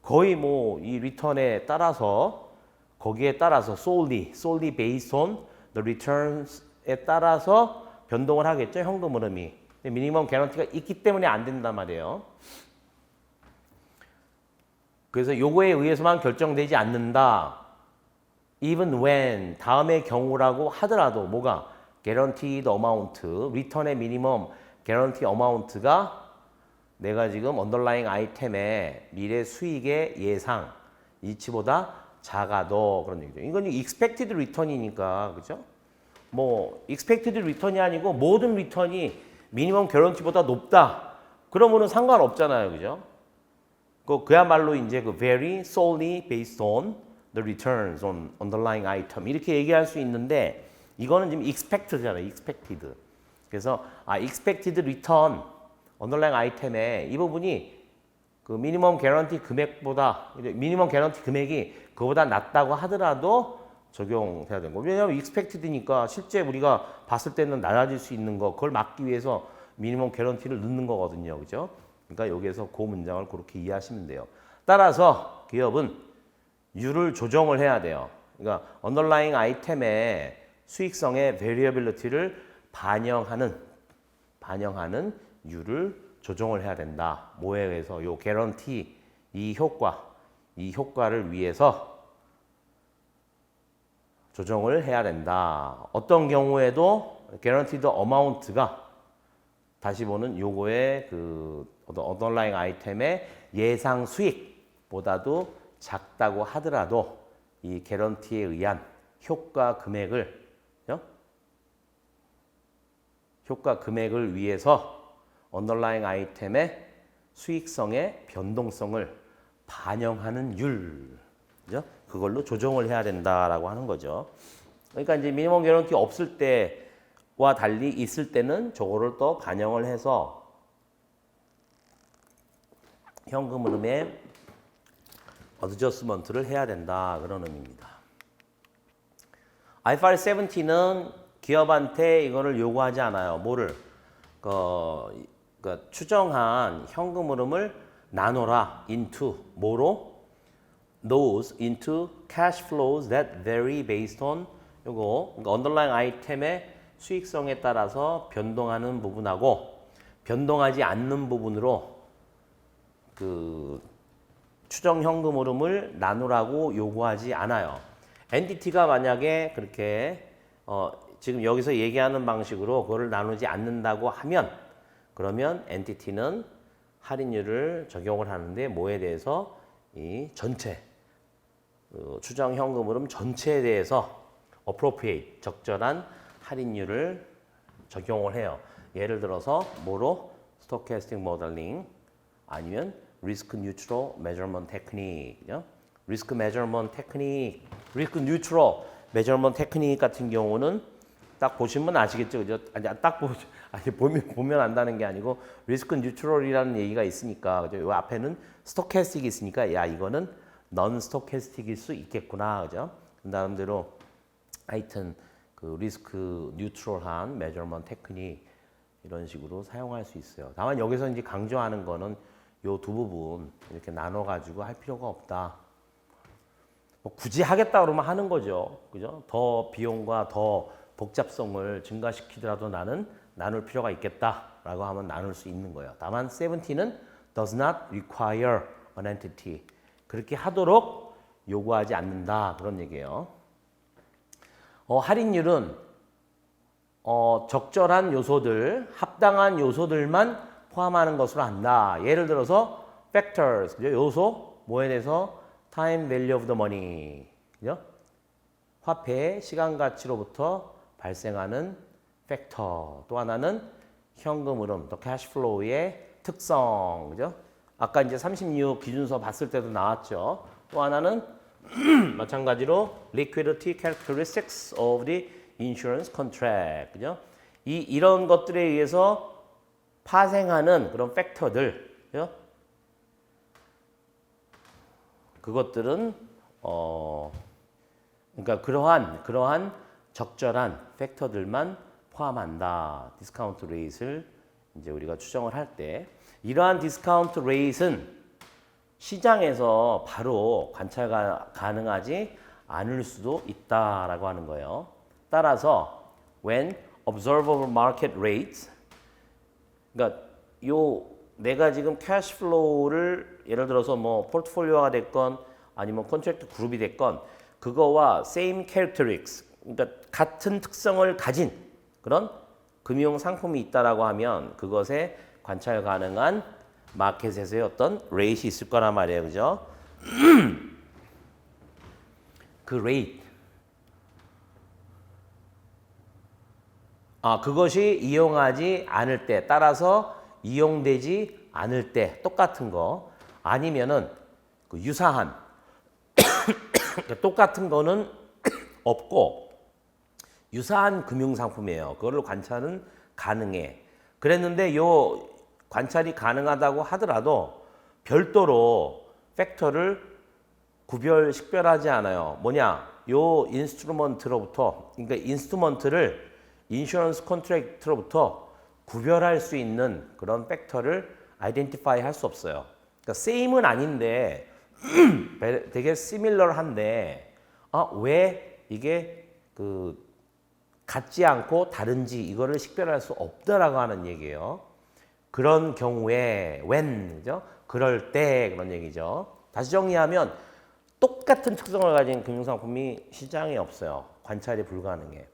거의 뭐 이 return에 따라서 거기에 따라서 solely based on the returns에 따라서 변동을 하겠죠. 현금 흐름이. 미니멈 개런티가 있기 때문에 안 된단 말이에요. 그래서 요거에 의해서만 결정되지 않는다. even when 다음의 경우라고 하더라도 뭐가 guaranteed amount, return의 minimum guarantee amount가 내가 지금 underlying 아이템의 미래 수익의 예상 이치보다 작아도 그런 얘기죠. 이건 expected return이니까 그죠? 뭐 expected return이 아니고 모든 리턴이 미니멈 개런티보다 높다. 그러면은 상관없잖아요, 그죠? 그야말로 이제 그 vary solely based on the returns on underlying item 이렇게 얘기할 수 있는데 이거는 지금 expect잖아요, expected. 그래서 expected return underlying 아이템의 이 부분이 그 미니멈 개런티 금액보다 미니멈 개런티 금액이 그보다 낮다고 하더라도 적용돼야 되는 거. 왜냐하면 expected니까 실제 우리가 봤을 때는 낮아질 수 있는 거 그걸 막기 위해서 미니멈 개런티를 넣는 거거든요. 그죠? 그러니까 여기에서 그 문장을 그렇게 이해하시면 돼요. 따라서 기업은 율을 조정을 해야 돼요. 그러니까 underlying 아이템의 수익성의 variability를 반영하는 율을 조정을 해야 된다. 뭐에 의해서 요 개런티 이 효과를 위해서 조정을 해야 된다. 어떤 경우에도 guaranteed amount가 다시 보는 요거의 그 underlying 아이템의 예상 수익보다도 작다고 하더라도 이 개런티에 의한 효과 금액을 위해서 underlying 아이템의 수익성의 변동성을 반영하는 율, 그죠? 그걸로 조정을 해야 된다라고 하는 거죠. 그러니까 이제 미니멈 개런티 없을 때와 달리 있을 때는 저거를 또 반영을 해서 현금 흐름에 어드저스먼트를 해야 된다 그런 의미입니다. IFRS 17은 기업한테 이거를 요구하지 않아요. 뭐를 추정한 현금 흐름을 나눠라 into 뭐로? those into cash flows that vary based on 요거 그러니까 underlying 아이템의 수익성에 따라서 변동하는 부분하고 변동하지 않는 부분으로 그 추정 현금 흐름을 나누라고 요구하지 않아요. 엔티티가 만약에 그렇게 지금 여기서 얘기하는 방식으로 그거를 나누지 않는다고 하면 그러면 엔티티는 할인율을 적용을 하는데 뭐에 대해서 이 전체 추정 현금 흐름 전체에 대해서 appropriate 적절한 할인율을 적용을 해요. 예를 들어서 뭐로 스토캐스틱 모델링 아니면 리스크 뉴트럴 메저먼트 테크닉. 리스크 메저먼트 테크닉, 리스크 뉴트럴 메저먼트 테크닉 같은 경우는 딱 보시면 아시겠죠, 그죠? 아니 보면 안다는 게 아니고 리스크 뉴트럴이라는 얘기가 있으니까 그죠? 요 앞에는 스토캐스틱이 있으니까 야 이거는 넌 스토캐스틱일 수 있겠구나, 그죠? 그 나름대로 하여튼 그 리스크 뉴트럴한 메저먼트 테크닉 이런 식으로 사용할 수 있어요. 다만 여기서 이제 강조하는 거는 요 두 부분 이렇게 나눠 가지고 할 필요가 없다. 뭐 굳이 하겠다 그러면 하는 거죠. 그죠? 더 비용과 더 복잡성을 증가시키더라도 나는 나눌 필요가 있겠다라고 하면 나눌 수 있는 거예요. 다만 70는 does not require an entity. 그렇게 하도록 요구하지 않는다. 그런 얘기예요. 할인율은 적절한 요소들, 합당한 요소들만 포함하는 것으로 한다. 예를 들어서 factors, 그죠? 요소, 뭐에 대해서 time value of the money, 그죠? 화폐의 시간 가치로부터 발생하는 팩터. 또 하나는 현금 흐름, 또 cash flow의 특성, 그죠? 아까 이제 36 기준서 봤을 때도 나왔죠. 또 하나는 마찬가지로 liquidity characteristics of the insurance contract, 그죠? 이런 것들에 의해서 파생하는 그런 팩터들, 그죠? 그것들은 그러니까 그러한 적절한 팩터들만 포함한다. 디스카운트 레이트를 이제 우리가 추정을 할 때 이러한 디스카운트 레이트는 시장에서 바로 관찰가 가능하지 않을 수도 있다라고 하는 거예요. 따라서 when observable market rates, 그러니까 내가 지금 캐시 플로우를 예를 들어서 뭐 포트폴리오가 됐건 아니면 컨트랙트 그룹이 됐건 그거와 same characteristics, 그러니까 같은 특성을 가진 그런 금융 상품이 있다라고 하면 그것에 관찰 가능한 마켓에서의 어떤 레이트이 있을 거란 말이에요, 그죠? 그 레이트, 그것이 이용하지 않을 때, 따라서 이용되지 않을 때 똑같은 거 아니면은 그 유사한 똑같은 거는 없고 유사한 금융 상품이에요. 그걸로 관찰은 가능해. 그랬는데 요 관찰이 가능하다고 하더라도 별도로 팩터를 식별하지 않아요. 뭐냐? 요 인스트루먼트로부터, 그러니까 인스트루먼트를 인슈런스 컨트랙트로부터 구별할 수 있는 그런 팩터를 아이덴티파이 할 수 없어요. 그러니까 세임은 아닌데 되게 시밀러한데 왜 이게 같지 않고 다른지 이거를 식별할 수 없다라고 하는 얘기예요. 그런 경우에 when, 그죠? 그럴 때 그런 얘기죠. 다시 정리하면 똑같은 특성을 가진 금융상품이 시장에 없어요. 관찰이 불가능해.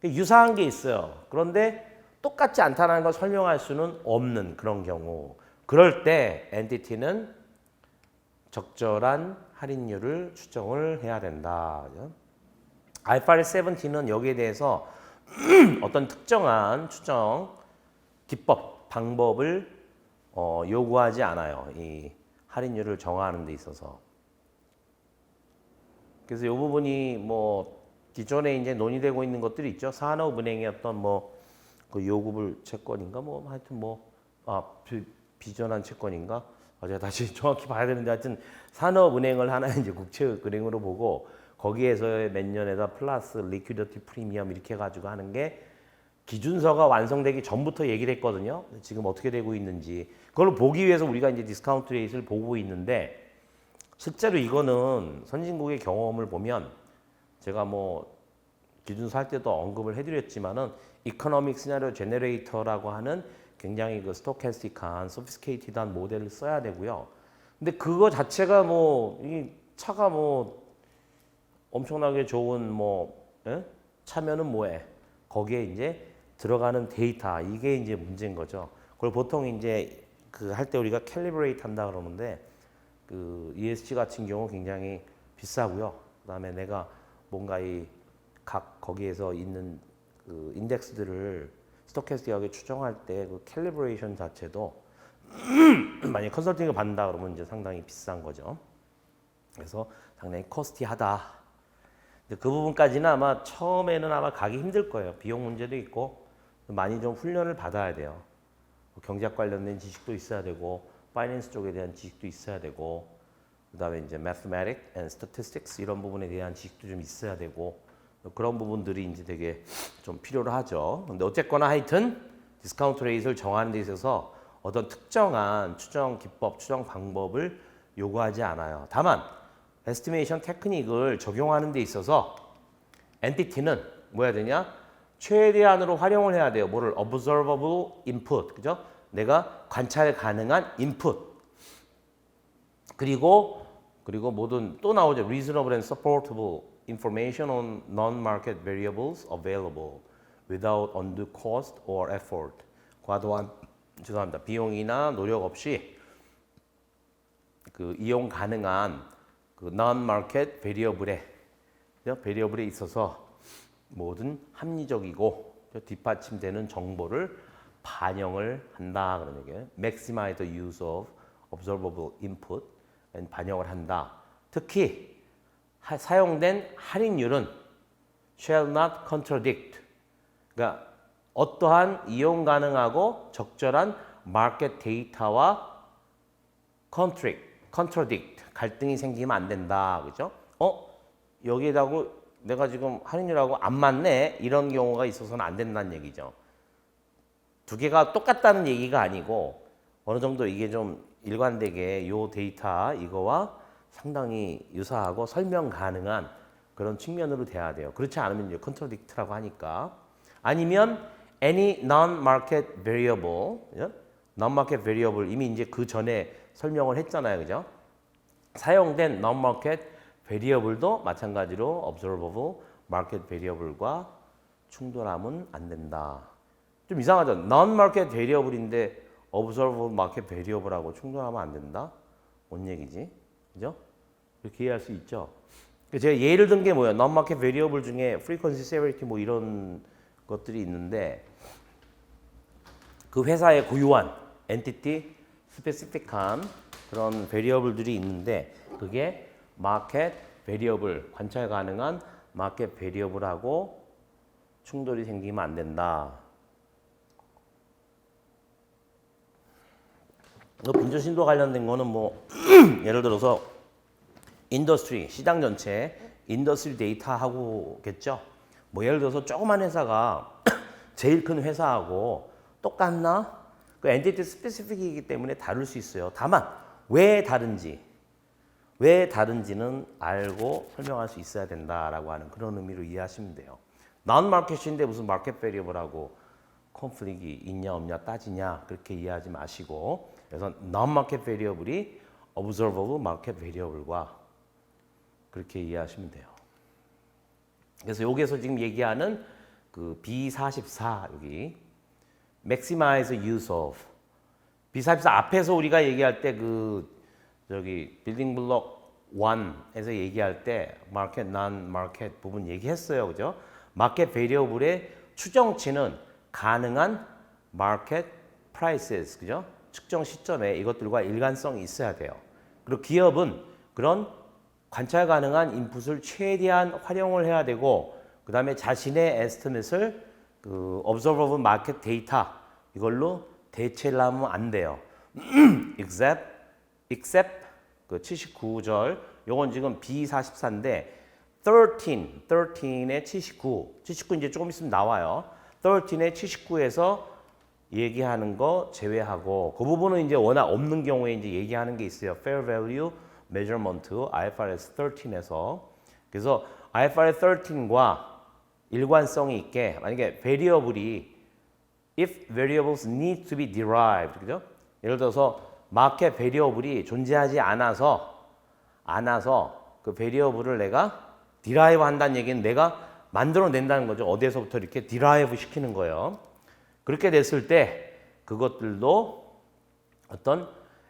유사한 게 있어요. 그런데 똑같지 않다는 걸 설명할 수는 없는 그런 경우. 그럴 때 엔티티는 적절한 할인율을 추정을 해야 된다. IFRS 17은 여기에 대해서 어떤 특정한 추정 기법, 방법을 요구하지 않아요. 이 할인율을 정하는 데 있어서. 그래서 이 부분이 뭐 기존에 이제 논의되고 있는 것들이 있죠. 산업은행의 어떤 그 요구불 채권인가 하여튼 비전환 채권인가? 제가 다시 정확히 봐야 되는데 하여튼 산업은행을 하나 이제 국채은행으로 보고 거기에서의 몇 년에다 플러스 리퀴디티 프리미엄 이렇게 해가지고 하는 게 기준서가 완성되기 전부터 얘기를 했거든요. 지금 어떻게 되고 있는지 그걸 보기 위해서 우리가 이제 디스카운트 레이트를 보고 있는데 실제로 이거는 선진국의 경험을 보면 제가 기준서 할 때도 언급을 해드렸지만은 이코노믹 시나리오 제너레이터라고 하는 굉장히 그 스토캐스틱한 소피스케이티드한 모델을 써야 되고요. 근데 그거 자체가 이 차가 엄청나게 좋은 차면은 뭐해? 거기에 이제 들어가는 데이터 이게 이제 문제인 거죠. 그걸 보통 이제 그 할 때 우리가 캘리브레이트 한다 그러는데 그 ESG 같은 경우 굉장히 비싸고요. 그다음에 내가 뭔가 이 각 거기에서 있는 그 인덱스들을 스토캐스틱하게 추정할 때 그 캘리브레이션 자체도 만약 컨설팅을 받는다 그러면 이제 상당히 비싼 거죠. 그래서 상당히 코스티하다. 근데 그 부분까지는 아마 처음에는 아마 가기 힘들 거예요. 비용 문제도 있고 많이 좀 훈련을 받아야 돼요. 경제학 관련된 지식도 있어야 되고 파이낸스 쪽에 대한 지식도 있어야 되고 그다음에 이제 mathematics and statistics 이런 부분에 대한 지식도 좀 있어야 되고 그런 부분들이 이제 되게 좀 필요로 하죠. 근데 어쨌거나 하여튼 디스카운트 레이트를 정하는 데 있어서 어떤 특정한 추정 기법, 추정 방법을 요구하지 않아요. 다만 에스티메이션 테크닉을 적용하는 데 있어서 엔티티는 뭐 해야 되냐? 최대한으로 활용을 해야 돼요. 뭐를? observable input. 그죠? 내가 관찰 가능한 input. 그리고 뭐든 또 나오죠. reasonable and supportable information on non-market variables available without undue cost or effort. 과도한 비용이나 노력 없이 그 이용 가능한 그 non-market variable에 있어서 모든 합리적이고 뒷받침되는 정보를 반영을 한다 그런 얘기예요. Maximize the use of observable input 반영을 한다. 특히 사용된 할인율은 shall not contradict. 그러니까 어떠한 이용 가능하고 적절한 마켓 데이터와 contradict 갈등이 생기면 안 된다. 그죠? 여기에다가 내가 지금 할인율하고 안 맞네. 이런 경우가 있어서는 안 된다는 얘기죠. 두 개가 똑같다는 얘기가 아니고 어느 정도 이게 좀 일관되게 요 데이터 이거와 상당히 유사하고 설명 가능한 그런 측면으로 돼야 돼요. 그렇지 않으면 이제 contradict라고 하니까. 아니면 any non-market variable, non-market variable 이미 이제 그 전에 설명을 했잖아요, 그죠? 사용된 non-market variable도 마찬가지로 observable market variable과 충돌하면 안 된다. 좀 이상하죠? non-market variable인데 observable market variable하고 충돌하면 안 된다? 뭔 얘기지? 그죠? 이렇게 이해할 수 있죠? 제가 예를 든 게 뭐예요? non-market variable 중에 frequency, severity 뭐 이런 것들이 있는데 그 회사의 고유한 entity 스페시픽한 그런 variable들이 있는데 그게 market variable, 관찰 가능한 market variable하고 충돌이 생기면 안 된다. 빈조신도 관련된 거는 뭐 예를 들어서 인더스트리, 시장 전체 인더스트리 데이터 하고겠죠. 뭐 예를 들어서 조그만 회사가 제일 큰 회사하고 똑같나? 그 엔티티 스페시픽이기 때문에 다를 수 있어요. 다만 왜 다른지는 알고 설명할 수 있어야 된다라고 하는 그런 의미로 이해하시면 돼요. non-market인데 무슨 market variable하고 컨플릭이 있냐 없냐 따지냐 그렇게 이해하지 마시고 그래서 non-market variable이 observable market variable과 그렇게 이해하시면 돼요. 그래서 여기에서 지금 얘기하는 그 B44 여기 maximize use of B44 앞에서 우리가 얘기할 때 그 저기 빌딩 블록 1에서 얘기할 때 마켓, 난 마켓 부분 얘기했어요. 그죠? 마켓 베리어블의 추정치는 가능한 마켓 프라이세스, 그죠? 측정 시점에 이것들과 일관성이 있어야 돼요. 그리고 기업은 그런 관찰 가능한 인풋을 최대한 활용을 해야 되고 그다음에 자신의 에스티메이트를 그 observable market data 이걸로 대체를 하면 안 돼요. except 그 79절 요건 지금 B44인데 13에 79 이제 조금 있으면 나와요. 13에 79에서 얘기하는 거 제외하고 그 부분은 이제 워낙 없는 경우에 이제 얘기하는 게 있어요. Fair Value Measurement IFRS 13에서 그래서 IFRS 13과 일관성이 있게 만약에 variable이 if variables need to be derived 그죠? 예를 들어서 마켓 variable이 존재하지 않아서 그 variable을 내가 derive 한다는 얘기는 내가 만들어낸다는 거죠. 어디에서부터 이렇게 derive 시키는 거예요. 그렇게 됐을 때 그것들도 어떤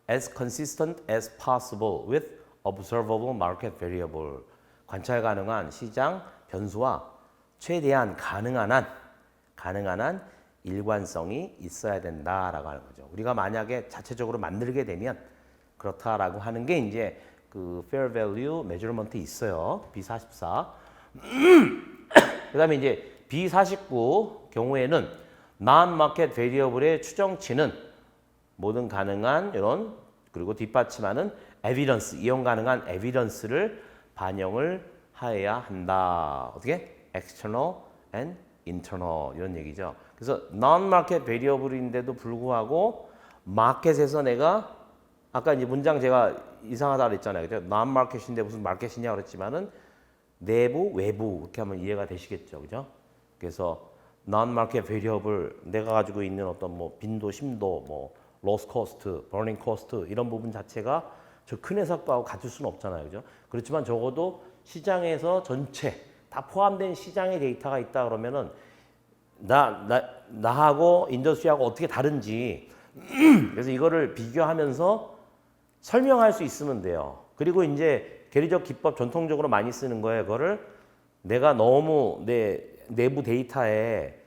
as consistent as possible with observable market variable. 관찰 가능한 시장 변수와 최대한 가능한 한 일관성이 있어야 된다라고 하는 거죠. 우리가 만약에 자체적으로 만들게 되면 그렇다라고 하는 게 이제 그 fair value measurement에 있어요. B44. 그다음에 이제 B49 경우에는 non-market variable의 추정치는 모든 가능한 이런 그리고 뒷받침하는 evidence, 이용 가능한 evidence를 반영을 하여야 한다. 어떻게? external and internal 이런 얘기죠. 그래서 non-market variable인데도 불구하고 마켓에서 내가 아까 이제 문장 제가 이상하다 그랬잖아요. 그죠? non-market인데 무슨 마켓이냐 그랬지만은 내부, 외부 이렇게 하면 이해가 되시겠죠. 그죠? 그래서 non-market variable 내가 가지고 있는 어떤 뭐 빈도, 심도, 뭐 loss cost, burning cost 이런 부분 자체가 저 큰 회사 거하고 같을 수는 없잖아요. 그죠? 그렇지만 적어도 시장에서 전체 다 포함된 시장의 데이터가 있다 그러면은 나하고 인더스트리하고 어떻게 다른지 그래서 이거를 비교하면서 설명할 수 있으면 돼요. 그리고 이제 계리적 기법 전통적으로 많이 쓰는 거예요. 그거를 내가 너무 내 내부 데이터에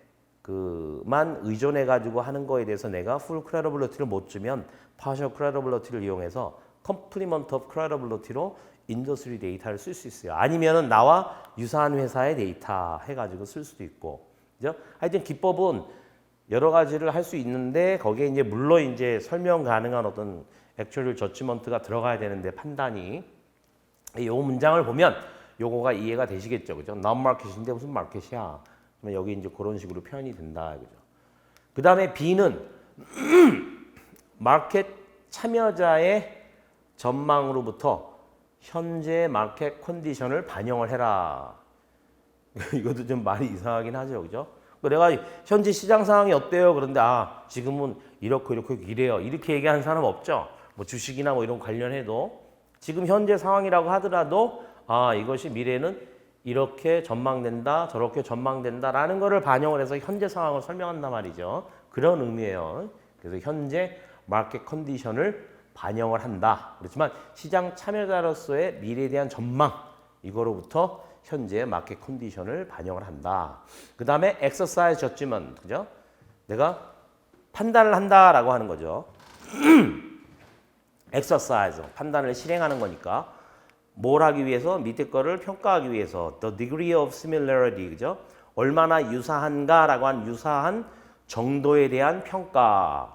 그만 의존해 가지고 하는 거에 대해서 내가 full credibility를 못 주면 partial credibility를 이용해서 complement of credibility로 인더스트리 데이터를 쓸 수 있어요. 아니면은 나와 유사한 회사의 데이터 해가지고 쓸 수도 있고, 그죠? 하여튼 기법은 여러 가지를 할 수 있는데 거기에 이제 물론 이제 설명 가능한 어떤 액츄얼 저지먼트가 들어가야 되는데 판단이 이 문장을 보면 요거가 이해가 되시겠죠, 그죠? non-market인데 무슨 마켓이야? 여기 이제 그런 식으로 표현이 된다, 그죠? 그 다음에 B는 마켓 참여자의 전망으로부터 현재 마켓 컨디션을 반영을 해라. 이것도 좀 말이 이상하긴 하죠, 그죠? 내가 현재 시장 상황이 어때요? 그런데 지금은 이렇고 이래요. 이렇게 얘기하는 사람 없죠? 뭐 주식이나 뭐 이런 관련해도 지금 현재 상황이라고 하더라도 이것이 미래는 이렇게 전망된다, 저렇게 전망된다라는 거를 반영을 해서 현재 상황을 설명한단 말이죠. 그런 의미예요. 그래서 현재 마켓 컨디션을 반영을 한다. 그렇지만 시장 참여자로서의 미래에 대한 전망 이거로부터 현재 마켓 컨디션을 반영을 한다. 그 다음에 exercise judgment, 그죠? 내가 판단을 한다라고 하는 거죠. exercise, 판단을 실행하는 거니까 뭘 하기 위해서? 밑에 거를 평가하기 위해서 the degree of similarity, 그죠? 얼마나 유사한가라고 한 유사한 정도에 대한 평가.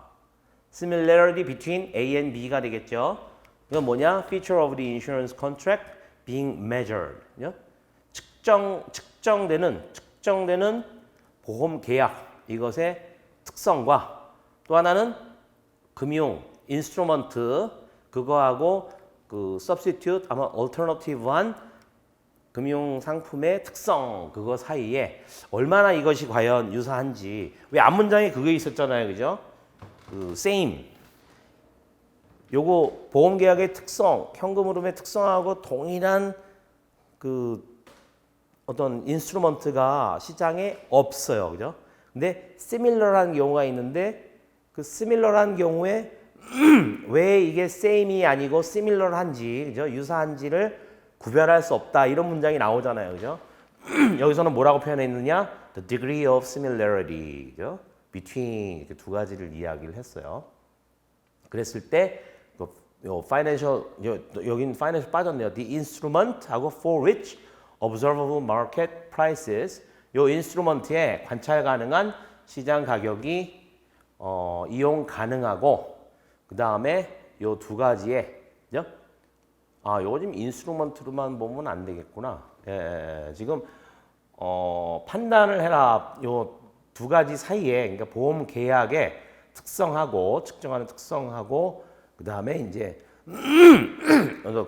similarity between A and B가 되겠죠. 이건 뭐냐? feature of the insurance contract being measured. 그죠? 측정되는 보험 계약 이것의 특성과 또 하나는 금융 인스트루먼트 그거하고 그 substitute 아마 alternative한 금융 상품의 특성 그거 사이에 얼마나 이것이 과연 유사한지 왜 앞문장에 그게 있었잖아요, 그죠? 그 same 요거 보험 계약의 특성 현금 흐름의 특성하고 동일한 그 어떤 인스트루먼트가 시장에 없어요. 그죠? 근데 similar한 경우가 있는데 그 similar한 경우에 왜 이게 same이 아니고 similar한지, 그죠? 유사한지를 구별할 수 없다. 이런 문장이 나오잖아요. 그죠? 여기서는 뭐라고 표현했느냐? The degree of similarity. 그죠? Between 이렇게 두 가지를 이야기를 했어요. 그랬을 때 financial 여긴 financial 빠졌네요. The instrument하고 for which observable market prices 요 인스트루먼트에 관찰 가능한 시장 가격이 이용 가능하고 그 다음에 요 두 가지에 그죠? 요거 지금 인스트루먼트로만 보면 안 되겠구나. 지금 판단을 해라. 요 두 가지 사이에 그러니까 보험 계약의 특성하고 측정하는 특성하고 그 다음에 이제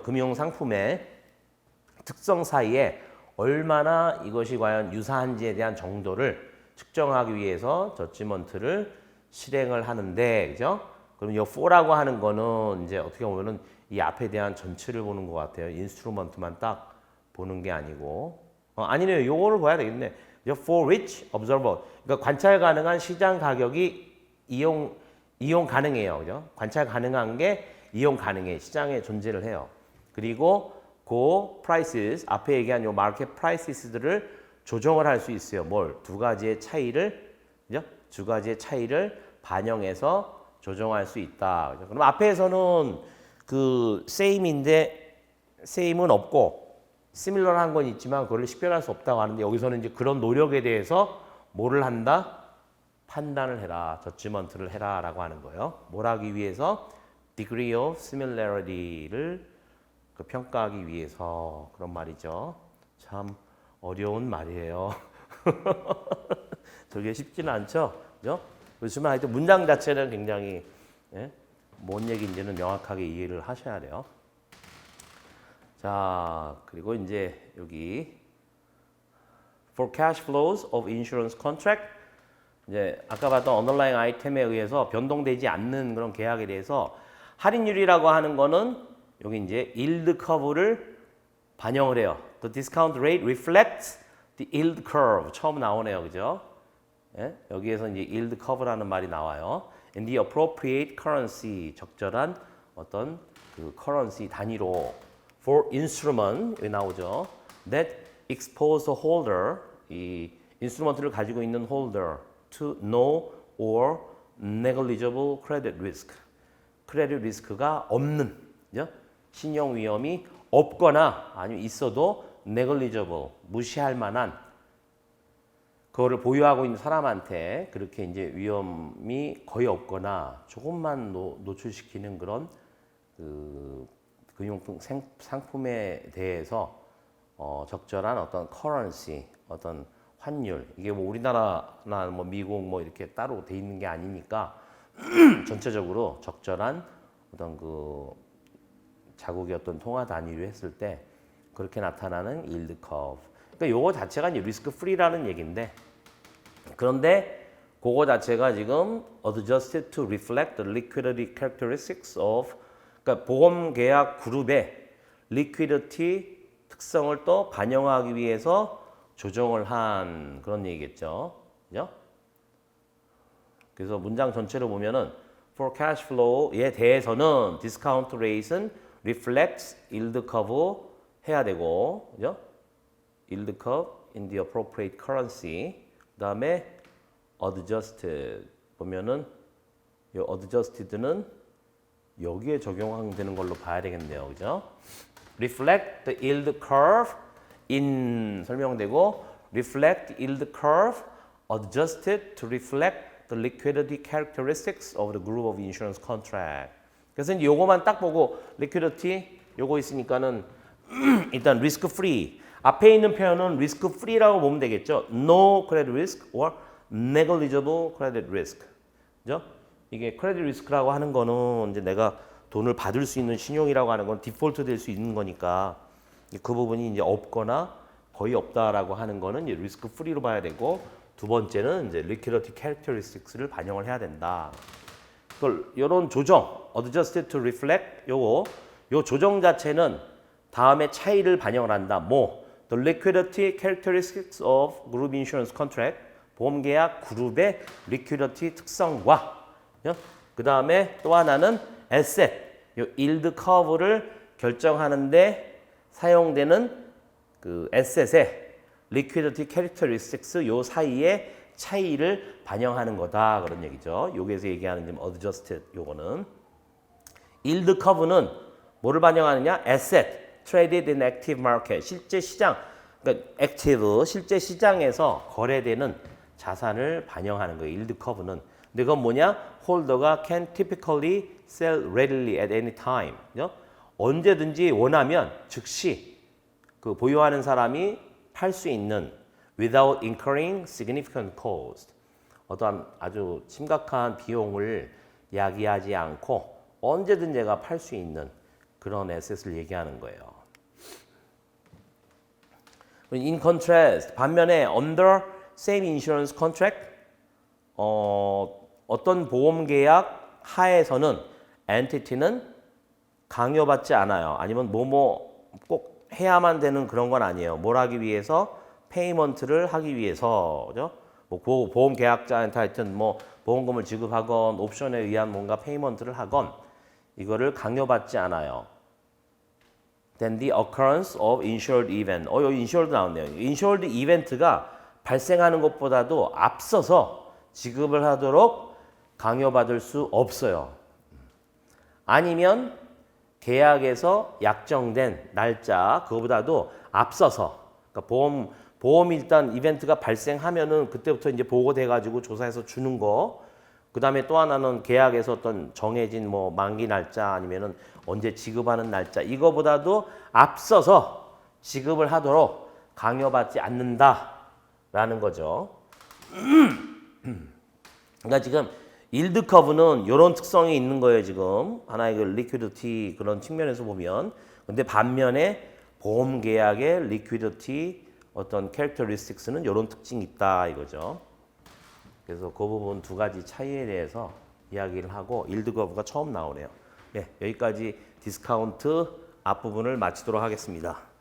금융 상품의 특성 사이에 얼마나 이것이 과연 유사한지에 대한 정도를 측정하기 위해서 저지먼트를 실행을 하는데, 그죠? 그럼 이 for라고 하는 거는 이제 어떻게 보면은 이 앞에 대한 전체를 보는 것 같아요. 인스트루먼트만 딱 보는 게 아니고. 아니네요. 요거를 봐야 되겠네. For which observable. 그러니까 관찰 가능한 시장 가격이 이용 이용 가능해요. 그죠? 관찰 가능한 게 이용 가능해. 시장에 존재를 해요. 그리고 그 prices, 앞에 얘기한 요 마켓 prices들을 조정을 할 수 있어요. 뭘? 두 가지의 차이를, 그죠? 두 가지의 차이를 반영해서 조정할 수 있다. 그죠? 그럼 앞에서는 그 same인데 same은 없고 similar한 건 있지만 그걸 식별할 수 없다고 하는데 여기서는 이제 그런 노력에 대해서 뭐를 한다? 판단을 해라, 저지먼트를 해라라고 하는 거예요. 뭘 하기 위해서? degree of similarity를 평가하기 위해서 그런 말이죠. 참 어려운 말이에요. 되게 쉽지는 않죠, 그죠? 그렇지만 하여튼 문장 자체는 굉장히 뭔 얘기인지는 명확하게 이해를 하셔야 돼요. 자, 그리고 이제 여기 for cash flows of insurance contract 이제 아까 봤던 언더라잉 아이템에 의해서 변동되지 않는 그런 계약에 대해서 할인율이라고 하는 거는 여기 이제 yield curve를 반영을 해요. The discount rate reflects the yield curve. 처음 나오네요, 그죠? 예? 여기에서 이제 yield curve라는 말이 나와요. And the appropriate currency 적절한 어떤 그 currency 단위로 for instrument 여기 나오죠. That expose the holder 이 인스트루먼트를 가지고 있는 holder to no or negligible credit risk. 크레딧 리스크가 없는, 그죠? 신용 위험이 없거나 아니면 있어도 negligible, 무시할 만한 그거를 보유하고 있는 사람한테 그렇게 이제 위험이 거의 없거나 조금만 노출시키는 그런 그 금융품 상품에 대해서 적절한 어떤 currency, 어떤 환율, 이게 뭐 우리나라나 뭐 미국 뭐 이렇게 따로 돼 있는 게 아니니까 전체적으로 적절한 어떤 그 자국의 어떤 통화 단위로 했을 때 그렇게 나타나는 yield curve. 그러니까 요거 자체가 이제 리스크 프리라는 얘기인데 그런데 그거 자체가 지금 adjusted to reflect the liquidity characteristics of 그러니까 보험 계약 그룹의 liquidity 특성을 또 반영하기 위해서 조정을 한 그런 얘기겠죠. 그죠? 그래서 문장 전체로 보면은 for cash flow에 대해서는 discount rate은 reflects yield curve 해야 되고, 그죠? yield curve in the appropriate currency. 그다음에 adjusted 보면은 이 adjusted는 여기에 적용되는 걸로 봐야 되겠네요, 그죠? reflect the yield curve in 설명되고 reflect yield curve adjusted to reflect the liquidity characteristics of the group of insurance contract. 그래서 이제 요거만 딱 보고 liquidity 요거 있으니까는 일단 risk free 앞에 있는 표현은 risk free라고 보면 되겠죠. No credit risk or negligible credit risk. 그죠? 이게 credit risk라고 하는 거는 이제 내가 돈을 받을 수 있는 신용이라고 하는 건 디폴트 될 수 있는 거니까 그 부분이 이제 없거나 거의 없다라고 하는 거는 이제 리스크 프리로 봐야 되고 두 번째는 이제 liquidity characteristics를 반영을 해야 된다. 그걸 이런 조정, adjusted to reflect 요 조정 자체는 다음에 차이를 반영을 한다. 뭐 the liquidity characteristics of group insurance contract 보험계약 그룹의 liquidity 특성과 그 다음에 또 하나는 asset 요 yield curve를 결정하는데 사용되는 그 asset의 liquidity characteristics 요 사이의 차이를 반영하는 거다 그런 얘기죠. 여기에서 얘기하는 지금 adjusted 요거는 yield curve는 뭐를 반영하느냐? asset traded in active market 실제 시장 그러니까 active 실제 시장에서 거래되는 자산을 반영하는 거예요. yield curve는. 근데 그건 뭐냐? holder가 can typically sell readily at any time. 그죠? 언제든지 원하면 즉시 그 보유하는 사람이 팔 수 있는 without incurring significant cost. 어떠한 아주 심각한 비용을 야기하지 않고 언제든 제가 팔 수 있는 그런 에셋을 얘기하는 거예요. In contrast, 반면에 under same insurance contract 어떤 보험 계약 하에서는 entity는 강요받지 않아요. 아니면 꼭 해야만 되는 그런 건 아니에요. 뭘 하기 위해서? 페이먼트를 하기 위해서. 그죠? 뭐 보험 계약자한테 하여튼 뭐 보험금을 지급하건 옵션에 의한 뭔가 페이먼트를 하건 이거를 강요받지 않아요. Then the occurrence of insured event. 여기 insured 나왔네요. insured event가 발생하는 것보다도 앞서서 지급을 하도록 강요받을 수 없어요. 아니면 계약에서 약정된 날짜 그거보다도 앞서서 그러니까 보험이 일단 이벤트가 발생하면은 그때부터 이제 보고돼 가지고 조사해서 주는 거. 그다음에 또 하나는 계약에서 어떤 정해진 뭐 만기 날짜 아니면은 언제 지급하는 날짜 이거보다도 앞서서 지급을 하도록 강요받지 않는다라는 거죠. 그러니까 지금 일드 커브는 이런 특성이 있는 거예요. 지금 하나의 그 리퀴디티 그런 측면에서 보면. 근데 반면에 보험 계약의 리퀴디티 어떤 캐릭터리스틱스는 이런 특징이 있다 이거죠. 그래서 그 부분 두 가지 차이에 대해서 이야기를 하고 일드 커브가 처음 나오네요. 예, 여기까지 디스카운트 앞부분을 마치도록 하겠습니다.